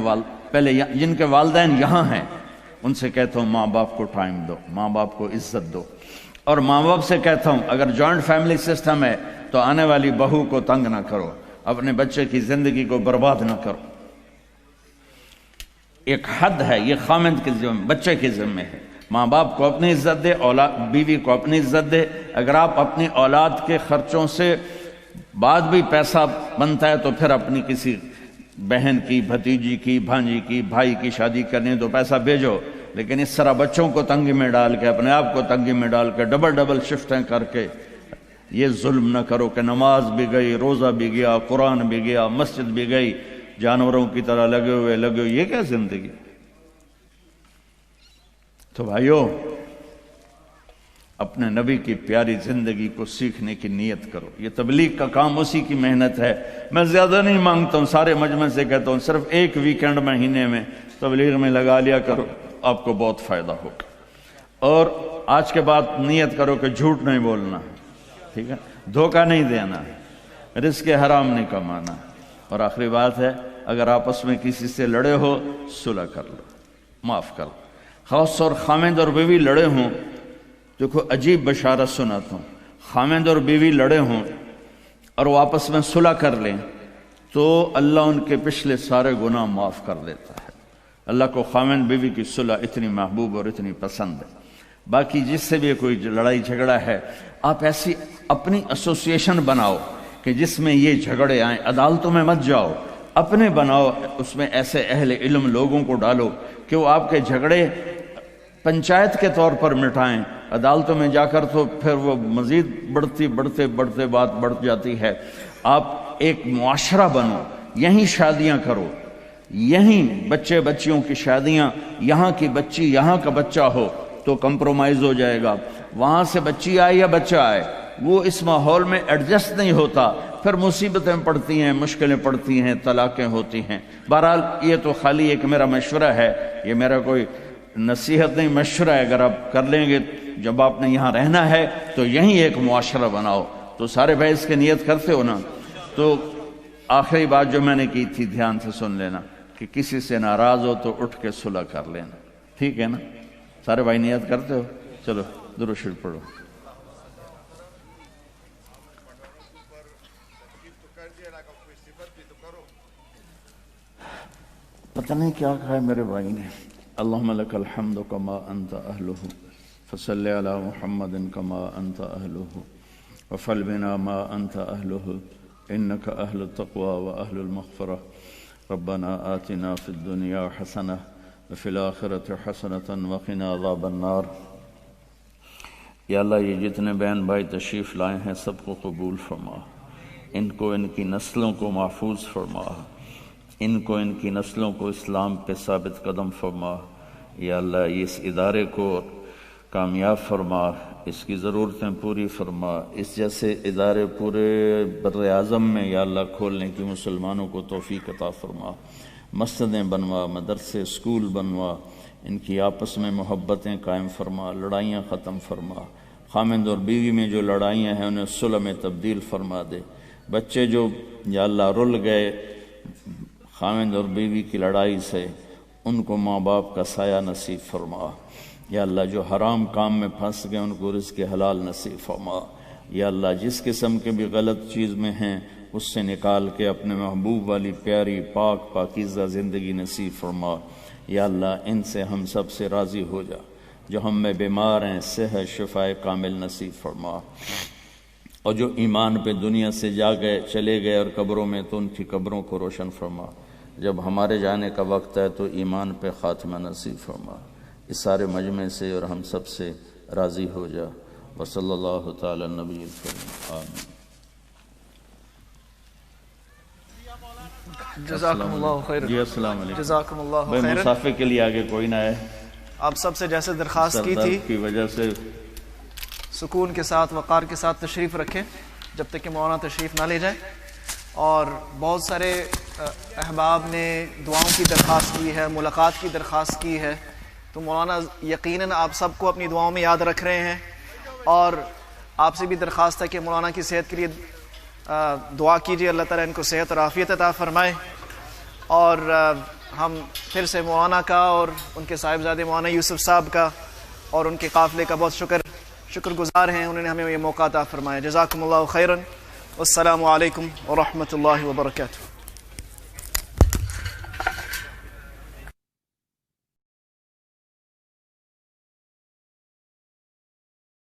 پہلے جن کے والدین یہاں ہیں ان سے کہتا ہوں ماں باپ کو ٹائم دو، ماں باپ کو عزت دو، اور ماں باپ سے کہتا ہوں اگر جوائنٹ فیملی سسٹم ہے تو آنے والی بہو کو تنگ نہ کرو، اپنے بچے کی زندگی کو برباد نہ کرو۔ ایک حد ہے، یہ خامند کے ذمہ، بچے کے ذمہ ہے۔ ماں باپ کو اپنی عزت دے، بیوی کو اپنی عزت دے۔ اگر آپ اپنی اولاد کے خرچوں سے بعد بھی پیسہ بنتا ہے تو پھر اپنی کسی بہن کی، بھتیجی کی، بھانجی کی، بھائی کی شادی کرنی تو پیسہ بھیجو، لیکن اس طرح بچوں کو تنگی میں ڈال کے، اپنے آپ کو تنگی میں ڈال کے، ڈبل شفٹیں کر کے یہ ظلم نہ کرو کہ نماز بھی گئی، روزہ بھی گیا، قرآن بھی گیا، مسجد بھی گئی، جانوروں کی طرح لگے ہوئے، یہ کیا زندگی؟ تو بھائیو، اپنے نبی کی پیاری زندگی کو سیکھنے کی نیت کرو۔ یہ تبلیغ کا کام اسی کی محنت ہے۔ میں زیادہ نہیں مانگتا ہوں، سارے مجمع سے کہتا ہوں صرف ایک ویکنڈ مہینے میں تبلیغ میں لگا لیا کرو، آپ کو بہت فائدہ ہوگا۔ اور آج کے بعد نیت کرو کہ جھوٹ نہیں بولنا، ٹھیک ہے، دھوکہ نہیں دینا، رزق حرام نہیں کمانا۔ اور آخری بات ہے، اگر آپس میں کسی سے لڑے ہو صلح کر لو، معاف کر لو۔ خاص طور خامند اور بیوی لڑے ہوں، دیکھو عجیب بشارت سناتا ہوں، خامند اور بیوی لڑے ہوں اور وہ آپس میں صلح کر لیں تو اللہ ان کے پچھلے سارے گناہ معاف کر دیتا ہے۔ اللہ کو خامند بیوی کی صلح اتنی محبوب اور اتنی پسند ہے۔ باقی جس سے بھی کوئی لڑائی جھگڑا ہے، آپ ایسی اپنی ایسوسیشن بناؤ کہ جس میں یہ جھگڑے آئیں، عدالتوں میں مت جاؤ، اپنے بناؤ، اس میں ایسے اہل علم لوگوں کو ڈالو کہ وہ آپ کے جھگڑے پنچایت کے طور پر مٹائیں۔ عدالتوں میں جا کر تو پھر وہ مزید بڑھتے بات بڑھ جاتی ہے۔ آپ ایک معاشرہ بنو، یہیں شادیاں کرو، یہیں بچے بچیوں کی شادیاں، یہاں کی بچی یہاں کا بچہ ہو تو کمپرومائز ہو جائے گا۔ وہاں سے بچی آئے یا بچہ آئے، وہ اس ماحول میں ایڈجسٹ نہیں ہوتا، پھر مصیبتیں پڑتی ہیں، مشکلیں پڑتی ہیں، طلاقیں ہوتی ہیں۔ بہرحال یہ تو خالی ایک میرا مشورہ ہے، یہ میرا کوئی نصیحت نہیں، مشورہ ہے۔ اگر آپ کر لیں گے، جب آپ نے یہاں رہنا ہے تو یہیں ایک معاشرہ بناؤ۔ تو سارے بھائی اس کی نیت کرتے ہو نا؟ تو آخری بات جو میں نے کی تھی دھیان سے سن لینا کہ کسی سے ناراض ہو تو اٹھ کے صلح کر لینا، ٹھیک ہے نا؟ سارے بھائی نیت کرتے ہو؟ چلو درود شریف پڑھو۔ پتہ نہیں کیا کہا ہے میرے بھائی نے۔ اللہم لک الحمد کما انت اہلہ فصلی علی محمد کما انت اہلہ وفعل بنا ما انت اہلہ انک اہل التقوی و اہل المغفرہ ربنا آتنا فی الدنیا حسنہ وفی الآخرۃ حسنۃ وقنا عذاب النار۔ یا اللہ، یہ جتنے بہن بھائی تشریف لائے ہیں سب کو قبول فرما، ان کو ان کی نسلوں کو محفوظ فرما، ان کو ان کی نسلوں کو اسلام پہ ثابت قدم فرما۔ یا اللہ اس ادارے کو کامیاب فرما، اس کی ضرورتیں پوری فرما، اس جیسے ادارے پورے بر اعظم میں یا اللہ کھولنے کی مسلمانوں کو توفیق عطا فرما۔ مسجدیں بنوا، مدرسے، اسکول بنوا، ان کی آپس میں محبتیں قائم فرما، لڑائیاں ختم فرما۔ خامند اور بیوی میں جو لڑائیاں ہیں انہیں صلح میں تبدیل فرما دے۔ بچے جو یا اللہ رل گئے خامند اور بیوی کی لڑائی سے، ان کو ماں باپ کا سایہ نصیب فرما۔ یا اللہ جو حرام کام میں پھنس گئے ان کو رزق حلال نصیب فرما۔ یا اللہ جس قسم کے بھی غلط چیز میں ہیں اس سے نکال کے اپنے محبوب والی پیاری پاک پاکیزہ زندگی نصیب فرما۔ یا اللہ ان سے ہم سب سے راضی ہو جا، جو ہم میں بیمار ہیں صحت شفائے کامل نصیب فرما، اور جو ایمان پہ دنیا سے جا گئے چلے گئے اور قبروں میں تو ان کی قبروں کو روشن فرما۔ جب ہمارے جانے کا وقت ہے تو ایمان پہ خاتمہ نصیب فرما۔ اس سارے مجمع سے اور ہم سب سے راضی ہو جا۔ وصلی اللہ تعالی نبی الکریم آمین۔ جزاکم اللہ خیر۔ جی السلام علیکم۔ جزاکم اللہ بھائی خیر۔ مسافر کے لیے آگے کوئی نہ ہے، آپ سب سے جیسے درخواست کی تھی کی وجہ سے سکون کے ساتھ وقار کے ساتھ تشریف رکھیں جب تک کہ مولانا تشریف نہ لے جائے۔ اور بہت سارے احباب نے دعاؤں کی درخواست کی ہے، ملاقات کی درخواست کی ہے، تو مولانا یقیناً آپ سب کو اپنی دعاؤں میں یاد رکھ رہے ہیں، اور آپ سے بھی درخواست ہے کہ مولانا کی صحت کے لیے دعا کیجیے، اللہ تعالیٰ ان کو صحت اور عافیت عطا فرمائے۔ اور ہم پھر سے مولانا کا اور ان کے صاحبزادے مولانا یوسف صاحب کا اور ان کے قافلے کا بہت شکر گزار ہیں، انہوں نے ہمیں یہ موقع عطا فرمایا۔ جزاکم اللہ خیراً، والسلام علیکم ورحمۃ اللہ وبرکاتہ۔